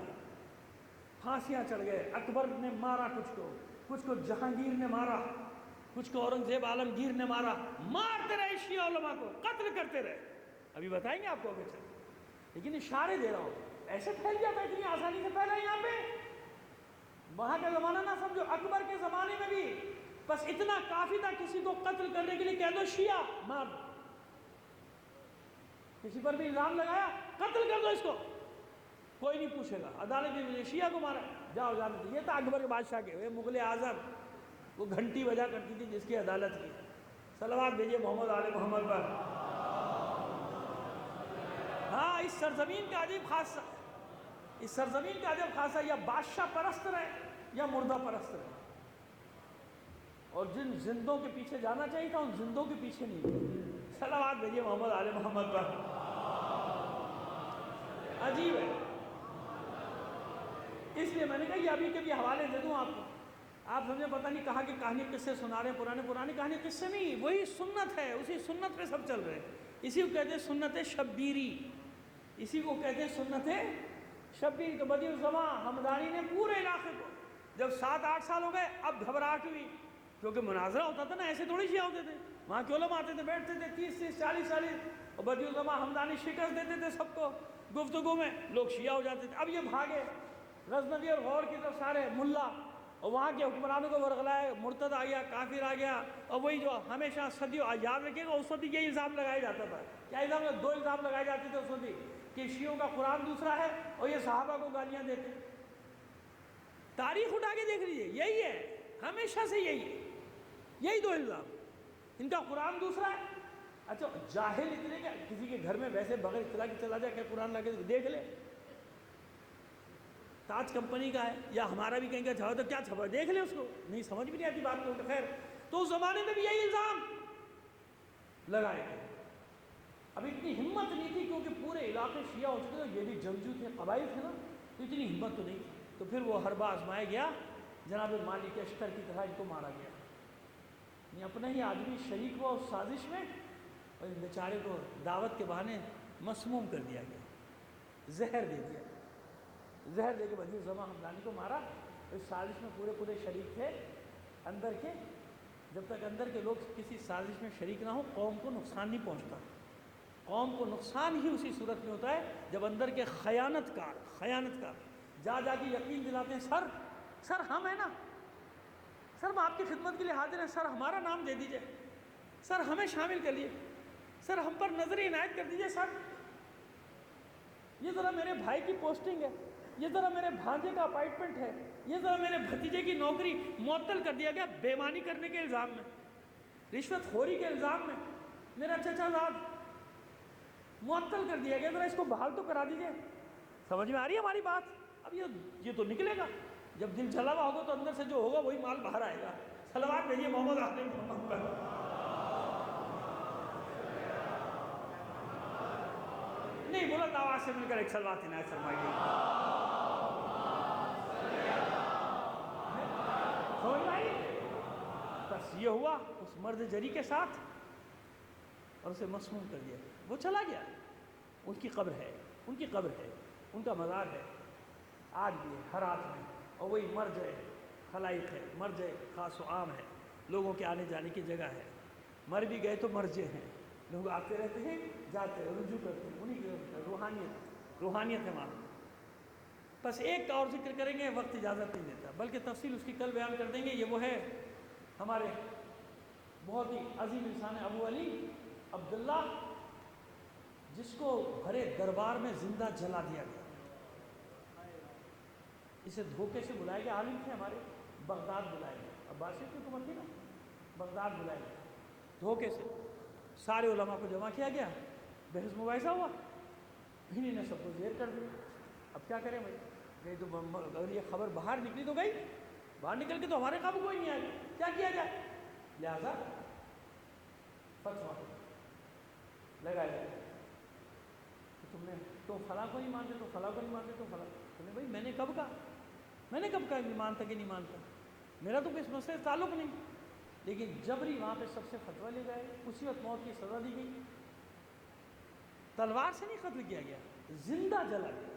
پھانسیاں چڑھ گئے، اکبر نے مارا کچھ کو جہانگیر نے مارا، کچھ کو اورنگزیب عالمگیر نے مارا، مارتے رہے شیعہ علماء کو، قتل کرتے رہے. ابھی بتائیں گے آپ کو آگے چل، لیکن اشارے دے رہا ہوں، ایسے پھیل گیا تھا اتنی آسانی سے پھیلا یہاں پہ. وہاں کا زمانہ نہ سمجھو، اکبر کے زمانے میں بھی بس اتنا کافی تھا کسی کو قتل کرنے کے لیے کہہ دو شیعہ مار دو. کسی پر بھی الزام لگایا قتل کر دو اس کو، کوئی نہیں پوچھے گا، عدالت میں شیعہ کو مارا جاؤ جانے. یہ تھا اکبر کے بادشاہ کے، مغل اعظم وہ گھنٹی بجا کرتی تھی جس کی عدالت کی. صلوات بھیجیے محمد آل محمد پر. ہاں اس سرزمین کا عجیب خاصہ، اس سرزمین کا عجیب خاصہ یا بادشاہ پرست رہے یا مردہ پرست رہے، اور جن زندوں کے پیچھے جانا چاہیے تھا ان زندوں کے پیچھے نہیں گئے. صلوات بھیجیے محمد آل محمد پر. عجیب ہے. اس لیے میں نے کہا یہ ابھی کے بھی حوالے دے دوں آپ کو، آپ سمجھے پتہ نہیں کہا کہ کہانی قصے سنا رہے ہیں، پرانی کہانی قصے نہیں، وہی سنت ہے، اسی سنت پہ سب چل رہے ہیں. اسی کو کہتے ہیں سنت شبیری، اسی کو کہتے ہیں سنت شبیر. تو بدیع الزمان ہمدانی نے پورے علاقے کو جب 7-8 سال ہو گئے اب گھبراہٹ ہوئی، کیونکہ مناظرہ ہوتا تھا نا، ایسے تھوڑی شیعہ ہوتے تھے، وہاں کے علماء آتے تھے بیٹھتے تھے 30-30 40-40، اور بدیع الزمان ہمدانی شکست دیتے تھے سب کو گفتگو میں، لوگ شیعہ ہو جاتے تھے. اب یہ بھاگے غزنوی اور غور کی طرف سارے ملا، اور وہاں کے حکمرانوں کو ورغلائے، مرتد آ گیا، کافر آ گیا. اور وہی جو ہمیشہ صدیوں یاد رکھیے گا، اس وقت یہ الزام لگایا جاتا تھا. کیا الزام؟ 2 الزام لگائے جاتے تھے اس وقت کہ شیعوں کا قرآن دوسرا ہے اور یہ صحابہ کو گالیاں دیتے. تاریخ اٹھا کے دیکھ لیجیے، یہی ہے ہمیشہ سے، یہی 2 الزام. ان کا قرآن دوسرا ہے. اچھا جاہل اتنے کہ کسی کے گھر میں ویسے بغیر اطلاع کے چلا جائے کہ قرآن لا کے دیکھ لے، تاج کمپنی کا ہے یا ہمارا بھی کہیں گے چھپا تو کیا چھپا، دیکھ لے اس کو، نہیں سمجھ بھی نہیں آتی بات کو. خیر تو اس زمانے میں بھی یہی الزام لگائے گئے. اب اتنی ہمت نہیں تھی کیونکہ پورے علاقے شیعہ ہو چکے تھے، یہ بھی جنگجو تھے، قبائل تھے نا، تو اتنی ہمت تو نہیں تھی. تو پھر وہ حربہ آزمایا گیا، جناب مالک اشتر کی طرح ان کو مارا گیا. یہ اپنا ہی آدمی شریک ہوا اس سازش میں، اور اس بیچارے کو دعوت کے بہانے مسموم کر دیا گیا، زہر دے دیا. زہر دے کے بدیع الزمان ہمدانی کو مارا. اس سازش میں پورے شریک تھے اندر کے. جب تک اندر کے لوگ کسی سازش میں شریک نہ ہو قوم کو نقصان نہیں پہنچتا. قوم کو نقصان ہی اسی صورت میں ہوتا ہے جب اندر کے خیانت کار جا کے یقین دلاتے ہیں سر ہم ہیں نا، سر ہم آپ کی خدمت کے لیے حاضر ہیں، سر ہمارا نام دے دیجئے، سر ہمیں شامل کر لیے، سر ہم پر نظر عنایت کر دیجئے، سر یہ ذرا میرے بھائی کی پوسٹنگ ہے، یہ ذرا میرے بھانجے کا اپائنٹمنٹ ہے، یہ ذرا میرے بھتیجے کی نوکری معطل کر دیا گیا بے ایمانی کرنے کے الزام میں، رشوت خوری کے الزام میں، میرا چچا زاد معطل کر دیا گیا، ذرا اس کو بحال تو کرا دیجئے. سمجھ میں آ رہی ہے ہماری بات؟ اب یہ تو نکلے گا جب دل جلا ہوا ہوگا تو اندر سے جو ہوگا وہی مال باہر آئے گا. صلوات بھیجیے محمد آل محمد پر. نہیں بلند آواز سے مل کر ایک صلوات عنایت فرمائیے. سمجھ میں آئی؟ بس یہ ہوا اس مرد جری کے ساتھ اور اسے مسموم کر دیا. وہ چلا گیا. ان کی قبر ہے، ان کا مزار ہے آج بھی ہے ہر آج میں، اور وہی مرجع خلائق ہے، مرجع خاص و عام ہے، لوگوں کے آنے جانے کی جگہ ہے. مر بھی گئے تو مرجع ہیں، لوگ آتے رہتے ہیں جاتے ہیں، رجوع کرتے ہیں، انہیں کی روحانیت ہے وہاں. بس ایک اور ذکر کریں گے، وقت اجازت نہیں دیتا، بلکہ تفصیل اس کی کل بیان کر دیں گے. یہ وہ ہے ہمارے بہت ہی عظیم انسان ہے ابو علی عبداللہ، جس کو بھرے دربار میں زندہ جلا دیا گیا. اسے دھوکے سے بلائے گئے، عالم تھے ہمارے، بغداد بلائے گئے، عباسی کی حکومت تھی نا، بغداد بلائے گئے دھوکے سے. سارے علماء کو جمع کیا گیا، بحث مباحثہ ہوا، انہیں نے سب کو زیر کر دیا. اب کیا کریں بھائی، گئی تو اگر یہ خبر باہر نکلی تو گئی، باہر نکل کے تو ہمارے قابو کوئی نہیں آئے، کیا کیا جائے؟ لہذا فتویٰ لگایا تم فلاں کو نہیں مانتے، تو فلاں کو نہیں مانتے، تو فلاں. تم نے بھائی میں نے کب کہا کہ مانتا کہ نہیں مانتا، میرا تو اس مسئلے سے تعلق نہیں. لیکن جبری وہاں پہ سب سے فتویٰ لے گئے، اسی وقت موت کی سزا دی گئی. تلوار سے نہیں قتل کیا گیا، زندہ جلا گیا.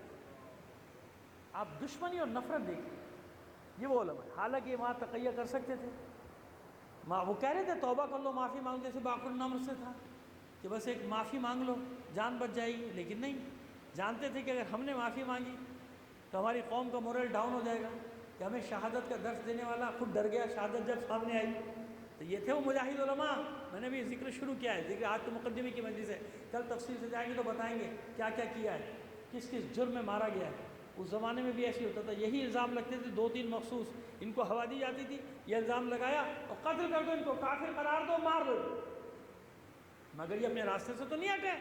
آپ دشمنی اور نفرت دیکھیں. یہ وہ علماء ہے. حالانکہ یہ وہاں تقیہ کر سکتے تھے. وہ کہہ رہے تھے توبہ کر لو, معافی مانگ, جیسے باقر النمر سے تھا کہ بس ایک معافی مانگ لو جان بچ جائے گی. لیکن نہیں, جانتے تھے کہ اگر ہم نے معافی مانگی تو ہماری قوم کا مورل ڈاؤن ہو جائے گا, کہ ہمیں شہادت کا درس دینے والا خود ڈر گیا شہادت جب سامنے آئی. تو یہ تھے وہ مجاہد علماء. میں نے بھی ذکر شروع کیا ہے, ذکر آج تو مقدمے کی مجلس ہے, کل تفصیل سے جائیں گے تو بتائیں گے کیا کیا کیا ہے, کس کس جرم میں مارا گیا ہے. اس زمانے میں بھی ایسے ہوتا تھا, یہی الزام لگتے تھے, 2-3 مخصوص ان کو ہوا دی جاتی تھی, یہ الزام لگایا اور قتل کر دو ان کو, کافر قرار دو, مار دو. مگر یہ اپنے راستے سے تو نہیں ہٹے.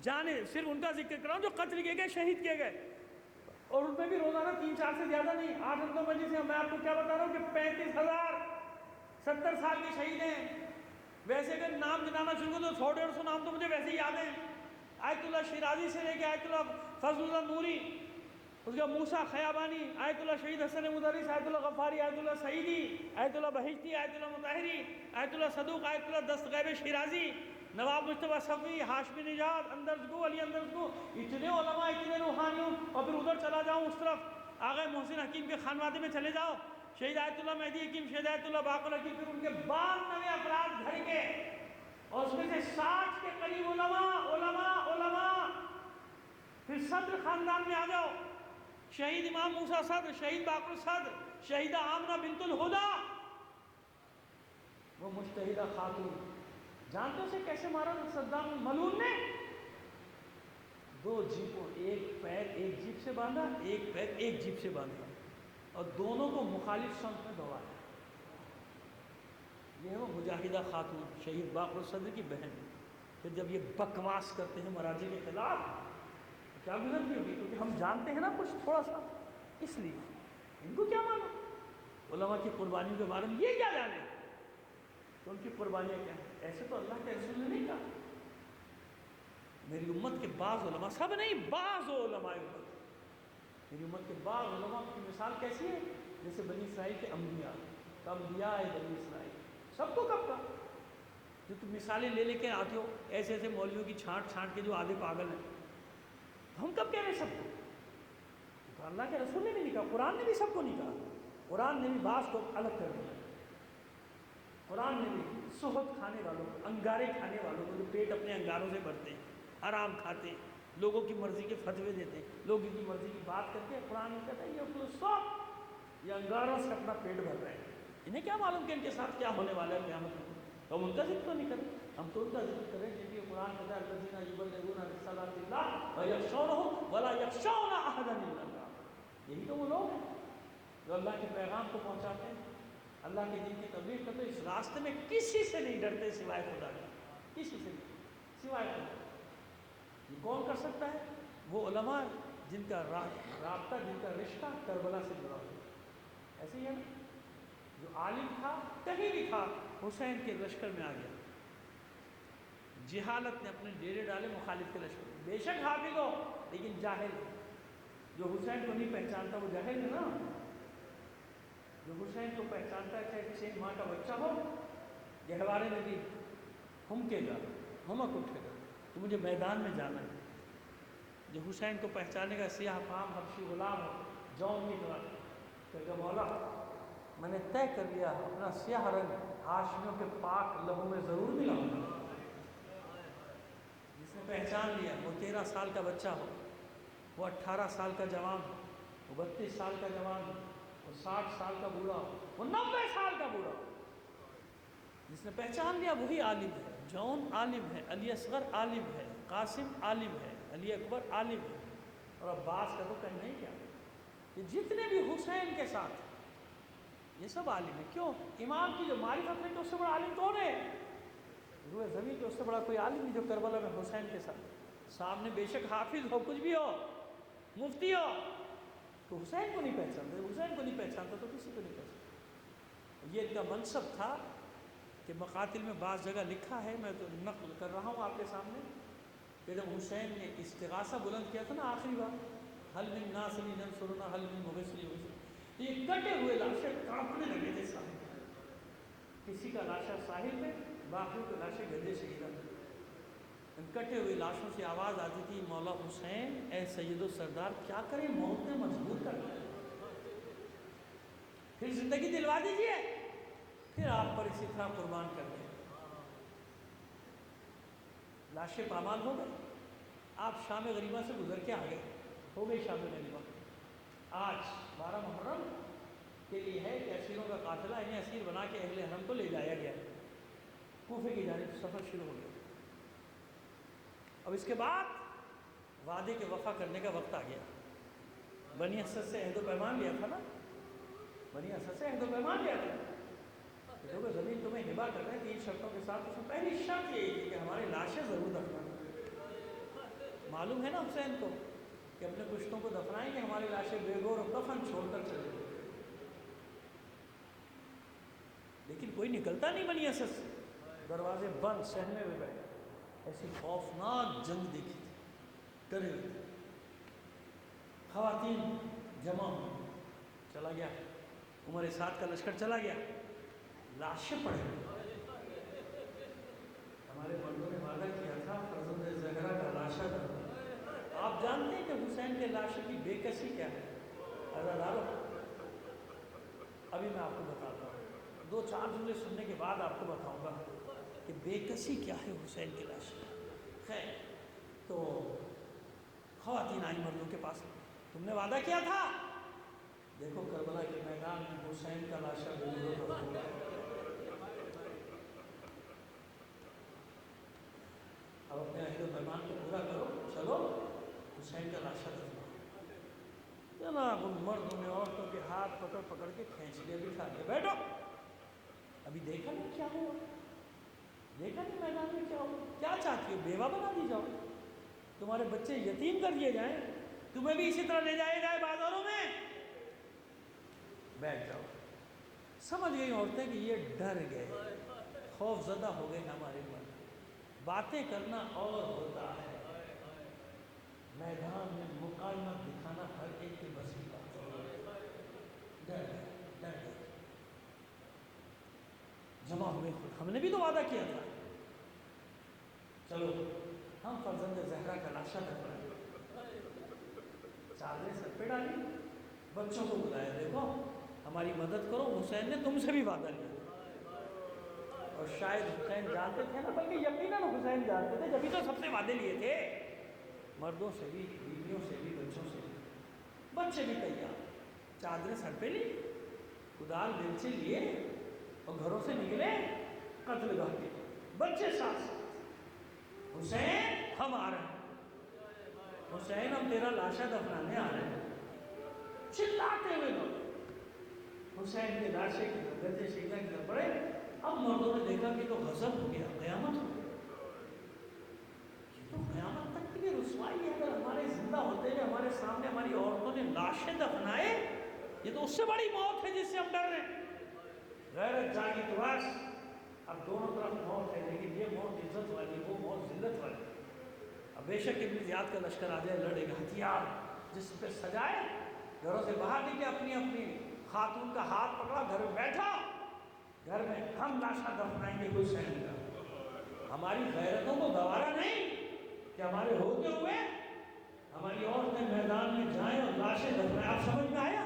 جانے صرف ان کا ذکر کر رہا ہوں جو قتل کیے گئے, شہید کیے گئے, اور ان میں بھی روزانہ 3-4 سے زیادہ نہیں, 8-9 بجے سے. میں آپ کو کیا بتا رہا ہوں کہ 35,000 70 سال کے شہید ہیں. ویسے اگر نام گنانا شروع کرو تو 100-150 نام تو مجھے ویسے ہی یاد ہیں. آیت اللہ شیرازی سے لے کے آیت اللہ فضل اللہ نوری, اس کا موسیٰ خیابانی, آیت اللہ شہید حسن مدرس, آیت اللہ غفاری, آیت اللہ سعیدی, آیت اللہ بہشتی, آیت اللہ مطہری, آیت اللہ صدوق, آیت اللہ دستغیب شیرازی, نواب مجتبیٰ صفوی, ہاشمی نژاد, اندرزگو, علی اندرزگو, اتنے علماء, اتنے روحانیوں. اور پھر ادھر چلا جاؤں اس طرف, آغا محسن حکیم کے خانوادے میں چلے جاؤ, شہید آیت اللہ مہدی حکیم, شہید آیت اللہ باقر حکیم, پھر ان کے 92 افراد گھر کے, اور اس میں سے 60 کے قریب علماء. پھر صدر خاندان میں آ جاؤ, شہید امام موسیٰ صدر, شہید باقر صدر, شہیدہ آمنہ بنت الہدا, وہ مجتہدہ خاتون. جانتے اسے کیسے مارا صدام ملعون نے؟ 2 جیپوں, ایک پیر ایک جیپ سے باندھا, ایک پیر ایک جیپ سے باندھا, اور دونوں کو مخالف سمت میں دوڑایا. یہ ہے وہ مجاہدہ خاتون, شہید باقر صدر کی بہن. پھر جب یہ بکواس کرتے ہیں مراجع کے خلاف, کیا گزرتی ہوگی, کیونکہ ہم جانتے ہیں نا کچھ تھوڑا سا, اس لیے ان کو کیا معلوم علماء کی قربانیوں کے بارے میں, یہ کیا جانے تو ان کی قربانیاں کیا ہیں. ایسے تو اللہ کے رسول نے نہیں کہا. میری امت کے بعض علماء, سب نہیں, بعض علماء امت, میری امت کے بعض علماء کی مثال کیسی ہے, جیسے بنی اسرائیل کے انبیاء. انبیاء بنی اسرائیل سب کو کب کا, جو تم مثالیں لے کے آتے ہو, ایسے ایسے مولویوں کی چھانٹ کے جو آدھے پاگل ہیں. ہم کب کہہ رہے سب کو, تو اللہ کے رسول نے بھی نہیں کہا, قرآن نے بھی سب کو نہیں کہا. قرآن نے بھی بعض کو الگ کر دیا. قرآن نے بھی صحت کھانے والوں کو, انگارے کھانے والوں کو, جو پیٹ اپنے انگاروں سے بھرتے ہیں, حرام کھاتے ہیں, لوگوں کی مرضی کے فتوے دیتے ہیں, لوگوں کی مرضی کی بات کرتے ہیں. قرآن کہتا ہے یہ سب یہ انگاروں سے اپنا پیٹ بھر رہے ہیں. انہیں کیا معلوم کہ ان کے ساتھ کیا ہونے والا ہے قیامت میں. تو ہم ان کا ذکر تو نہیں کریں, ہم تو ان کا ذکر کریں جن کی قرآن کہتا ہے الذین یبلغون رسالات اللہ ویخشونہ ولا یخشون احدا الا اللہ. یہی تو وہ لوگ ہیں جو اللہ کے پیغام کو پہنچاتے ہیں, اللہ کے دین کی تبلیغ کرتے. اس راستے میں کسی سے نہیں ڈرتے سوائے خدا کے, کسی سے نہیں سوائے خدا. یہ کون کر سکتا ہے؟ وہ علماء جن کا رابطہ, جن کا رشتہ کربلا سے جڑا ہوا. ایسے ہی ہے نا, جو عالم تھا کہیں بھی تھا, حسین کے لشکر میں آ گیا. جہالت نے اپنے ڈیرے ڈالے مخالف کے لشکر میں. بے شک حافظ ہو لیکن جاہل. جو حسین کو نہیں پہچانتا وہ جاہل ہے نا. جو حسین کو پہچانتا ہے, چاہے 6 ماہ کا بچہ ہو, گہوارے میں بھی ہمکے گا, ہمک اٹھے گا, تو مجھے میدان میں جانا ہے. جو حسین کو پہچانے کا سیاہ فام حبشی غلام ہو, جون کی طرح, کہ مولا میں نے طے کر لیا اپنا سیاہ رنگ ہاشمیوں کے پاک لہو میں ضرور ملاؤں گا. جس نے پہچان لیا, وہ 13 سال کا بچہ ہو, وہ 18 سال کا جوان ہو, وہ 32 سال کا جوان ہو, وہ 60 سال کا بوڑھا ہو, وہ 90 سال کا بوڑھا ہو, جس نے پہچان لیا وہی عالم ہے. جون عالم ہے, علی اصغر عالم ہے, قاسم عالم ہے, علی اکبر عالم ہے, اور عباس کا تو کہنا ہی کیا. یہ جتنے بھی حسین کے ساتھ یہ سب عالم ہے. کیوں؟ امام کی جو معرفت ہے کہ اس سے بڑا عالم کون ہے؟ روح زمین کے اس سے بڑا کوئی عالم نہیں جو کربلا میں حسین کے ساتھ سامنے. بے شک حافظ ہو, کچھ بھی ہو, مفتی ہو, تو حسین کو نہیں پہچانتا. حسین کو نہیں پہچانتا تو کسی کو نہیں پہچانتا. یہ ان کا منصب تھا کہ مقاتل میں بعض جگہ لکھا ہے, میں تو نقل کر رہا ہوں آپ کے سامنے, کہ جب حسین نے استغاثہ بلند کیا تھا نا آخری بار, حل من ناصر ینصرنا حل من مغیث یغیثنا, تو یہ کٹے ہوئے لاشیں کانپنے لگے تھے ساحل پہ. کسی کا لاشا ساحل پہ, باقی کو لاشیں گدے شہیدہ. ان کٹے ہوئی لاشوں سے آواز آتی تھی مولا حسین اے سید و سردار کیا کریں موت نے مجبور کر دیا، پھر زندگی دلوا دیجیے، پھر آپ پر اسی طرح قربان کر دیں۔ لاشیں پامال ہو گئے، آپ شام غریبہ سے گزر کے آ گئے، ہو گئی شام غریبہ۔ آج 12 محرم کے لیے ہے کہ اسیروں کا قافلہ انہیں اسیر بنا کے اہل حرم کو لے جایا گیا، کوفے کی جانب سفر شروع ہو گیا۔ اب اس کے بعد وعدے کے وفا کرنے کا وقت آ گیا۔ بنی اسد سے عہد و پیمان لیا تھا نا، بنی اسد سے عہد و پیمان لیا تھا کہ جو زمین تمہیں ہبا کر رہے ہیں 3 شرطوں کے ساتھ، اس میں پہلی شرط یہی تھی کہ ہماری لاشیں ضرور دفنائیں۔ معلوم ہے نا حسین کو کہ اپنے کشتوں کو دفنائیں گے، ہماری لاشیں بے گور و کفن چھوڑ کر چلے گئے، لیکن کوئی نکلتا نہیں بنی اسد سے، دروازے بند، سہنے میں بیٹھے، ایسی خوفناک جنگ دیکھی تھی، ڈرے ہوئے تھے۔ خواتین جمع ہوئی، چلا گیا عمر سعد کا لشکر، چلا گیا، لاشیں پڑے ہوئے۔ ہمارے مردوں نے وعدہ کیا تھا فرزند زہرا کا لاشا دفن۔ آپ جانتے ہیں کہ حسین کے لاشے کی بے کسی کیا ہے؟ عزادارو ابھی میں آپ کو بتاتا ہوں، 2-4 جملے سننے کے بعد آپ کو بتاؤں گا کہ بے کسی کیا ہے حسین کے لاشے۔ خیر تو خواتین آئی مردوں کے پاس، تم نے وعدہ کیا تھا، دیکھو کربلا کے میدان میں حسین کا لاشا اب اپنے عہد و پیمان کو پورا کرو، چلو حسین کا لاشا دفناؤ۔ جناب ان مردوں نے عورتوں کے ہاتھ پکڑ پکڑ کے کھینچ لیا، بٹھا کے بیٹھو، ابھی دیکھا نہیں کیا ہوا، دیکھا نہیں میدان میں کیا ہوا، کیا چاہتی ہو بیوہ بنا دی جاؤ، تمہارے بچے یتیم کر دیے جائیں، تمہیں بھی اسی طرح لے جائے جائے بازاروں میں، بیٹھ جاؤ۔ سمجھ گئی عورتیں کہ یہ ڈر گئے، خوف زدہ ہو گئے ہمارے من، باتیں کرنا اور ہوتا ہے، میدان میں مقاومت دکھانا ہر ایک کے بس کی بات ہے۔ ڈر گئے جمع ہوئے، خود ہم نے بھی تو وعدہ کیا تھا، چلو ہم فرزند زہرا کا لاشا دفنائیں، چادریں سر پہ ڈالی، بچوں کو بلایا، دیکھو ہماری مدد کرو، حسین نے تم سے بھی وعدہ لیا۔ اور شاید حسین جانتے تھے نا، بلکہ یقیناً حسین جانتے تھے، جبھی تو سب سے وعدے لیے تھے، مردوں سے بھی، بیویوں سے بھی، بچوں سے بھی، بچے بھی تیار، چادریں سر پہ لی، کدال بیلچے لیے اور گھروں سے نکلے قتل گاہ کے، بچے ساتھ ساتھ، حسین ہم آ رہے ہیں، حسین ہم تیرا لاشا دفنانے آ رہے ہیں، چلاتے ہوئے لوگ حسین کے لاشے کی گردے شیخہ کی طرف پڑے۔ اب مردوں نے دیکھا کہ تو غضب ہو گیا، قیامت ہو گئی، یہ تو قیامت تک کی رسوائی ہے، اگر ہمارے زندہ ہوتے ہوئے ہمارے سامنے ہماری عورتوں نے لاشیں دفنائے، یہ تو اس سے بڑی موت ہے جس سے ہم ڈر رہے ہیں۔ غیرت جاگی تو بس، اب دونوں طرف موت ہے، لیکن یہ موت عزت والی، وہ موت ذلت والی۔ اب بے شک ابن زیاد کا لشکر آ جائے، لڑے گا، ہتھیار جس پہ سجائے، گھروں سے باہر نکلے، اپنی اپنی خاتون کا ہاتھ پکڑا، گھر میں بیٹھا، گھر میں ہم لاشا دفنائیں گے حسین کا۔ ہماری غیرتوں کو گوارا نہیں کہ ہمارے ہوتے ہوئے ہماری عورتیں میدان میں جائیں اور لاشیں دفنائیں۔ آپ سمجھ میں آیا؟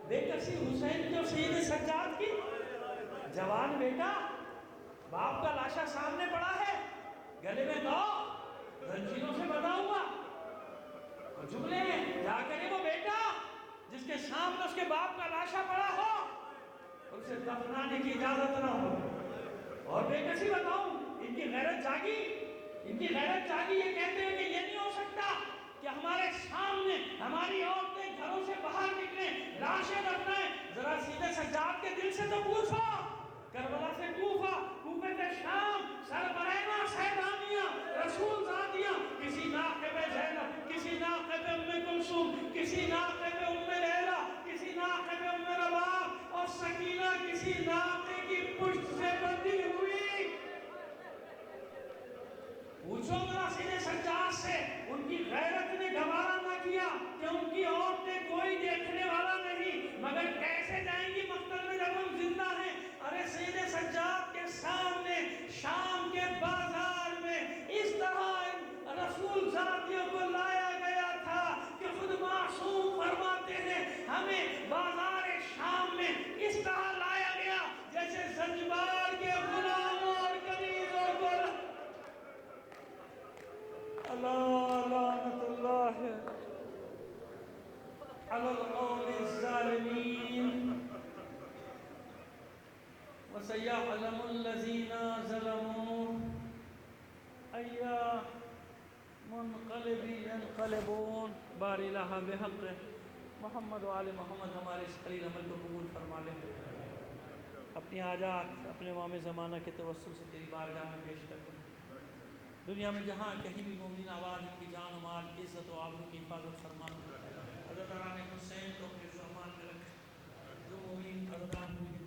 بے کسی حسین کی اور سید سجاد کی، جوان بیٹا، باپ کا لاشا سامنے پڑا ہے، گلے میں دو، زنجیروں سے بندھا ہوا، اور جملے ہیں جا کرے وہ بیٹا جس کے سامنے اس کے باپ کا لاشا پڑا ہو اور اسے دفنانے کی اجازت نہ ہو۔ اور بے کسی بتاؤں، ان کی غیرت جاگی، ان کی غیرت جاگی یہ کہتے ہیں کہ یہ نہیں ہو سکتا کہ ہمارے سامنے ہماری عورتیں گھروں سے باہر نکلیں، لاشیں دفنائیں۔ ذرا سیدھے سجاد کے دل سے تو پوچھو، کربلا سے کوفہ، کوفے سے شام، سربرینا سیدانیہ، رسول زادیہ، کسی ناقے پہ زینب، کسی ناقے پہ ام کلثوم، کسی ناقے پہ ام لیلا، کسی ناقے پہ ام رباب، اور سکینہ کسی ناقے کی پشت سے بندھی ہوئی۔ پوچھو ذرا سیدھے سجاد سے، ان کی غیرت نے گوارا نہ کیا کہ ان کی عورتیں کوئی دیکھنے والا نہیں، مگر کیسے جائیں گی مقتل میں جب ہم زندہ ہیں؟ ارے سیدھے سجاد کے سامنے شام کے بازار میں اس طرح ذاتیوں کو لایا گیا تھا کہ خود معصوم فرماتے ہیں ہمیں بازار شام میں اس طرح لایا گیا جیسے زنجبار کے غلاموں اور کنیزوں کو اللہ لعنت اللہ علی القوم الظالمین وسيعلم الذين ظلموا أي منقلب ينقلبون باری الہ بحق محمد و آل محمد ہمارے اس خلیل عمل کو قبول فرما لے اپنی حاجات اپنے امام زمانہ کے توسل سے تیری بارگاہ میں پیش کر دیں دنیا میں جہاں کہیں بھی مومن آباد ان کی جان و مال عزت و آبرو کی حفاظت فرما حضرت حسین کو اپنے رحمان میں رکھ جو مومن حضرت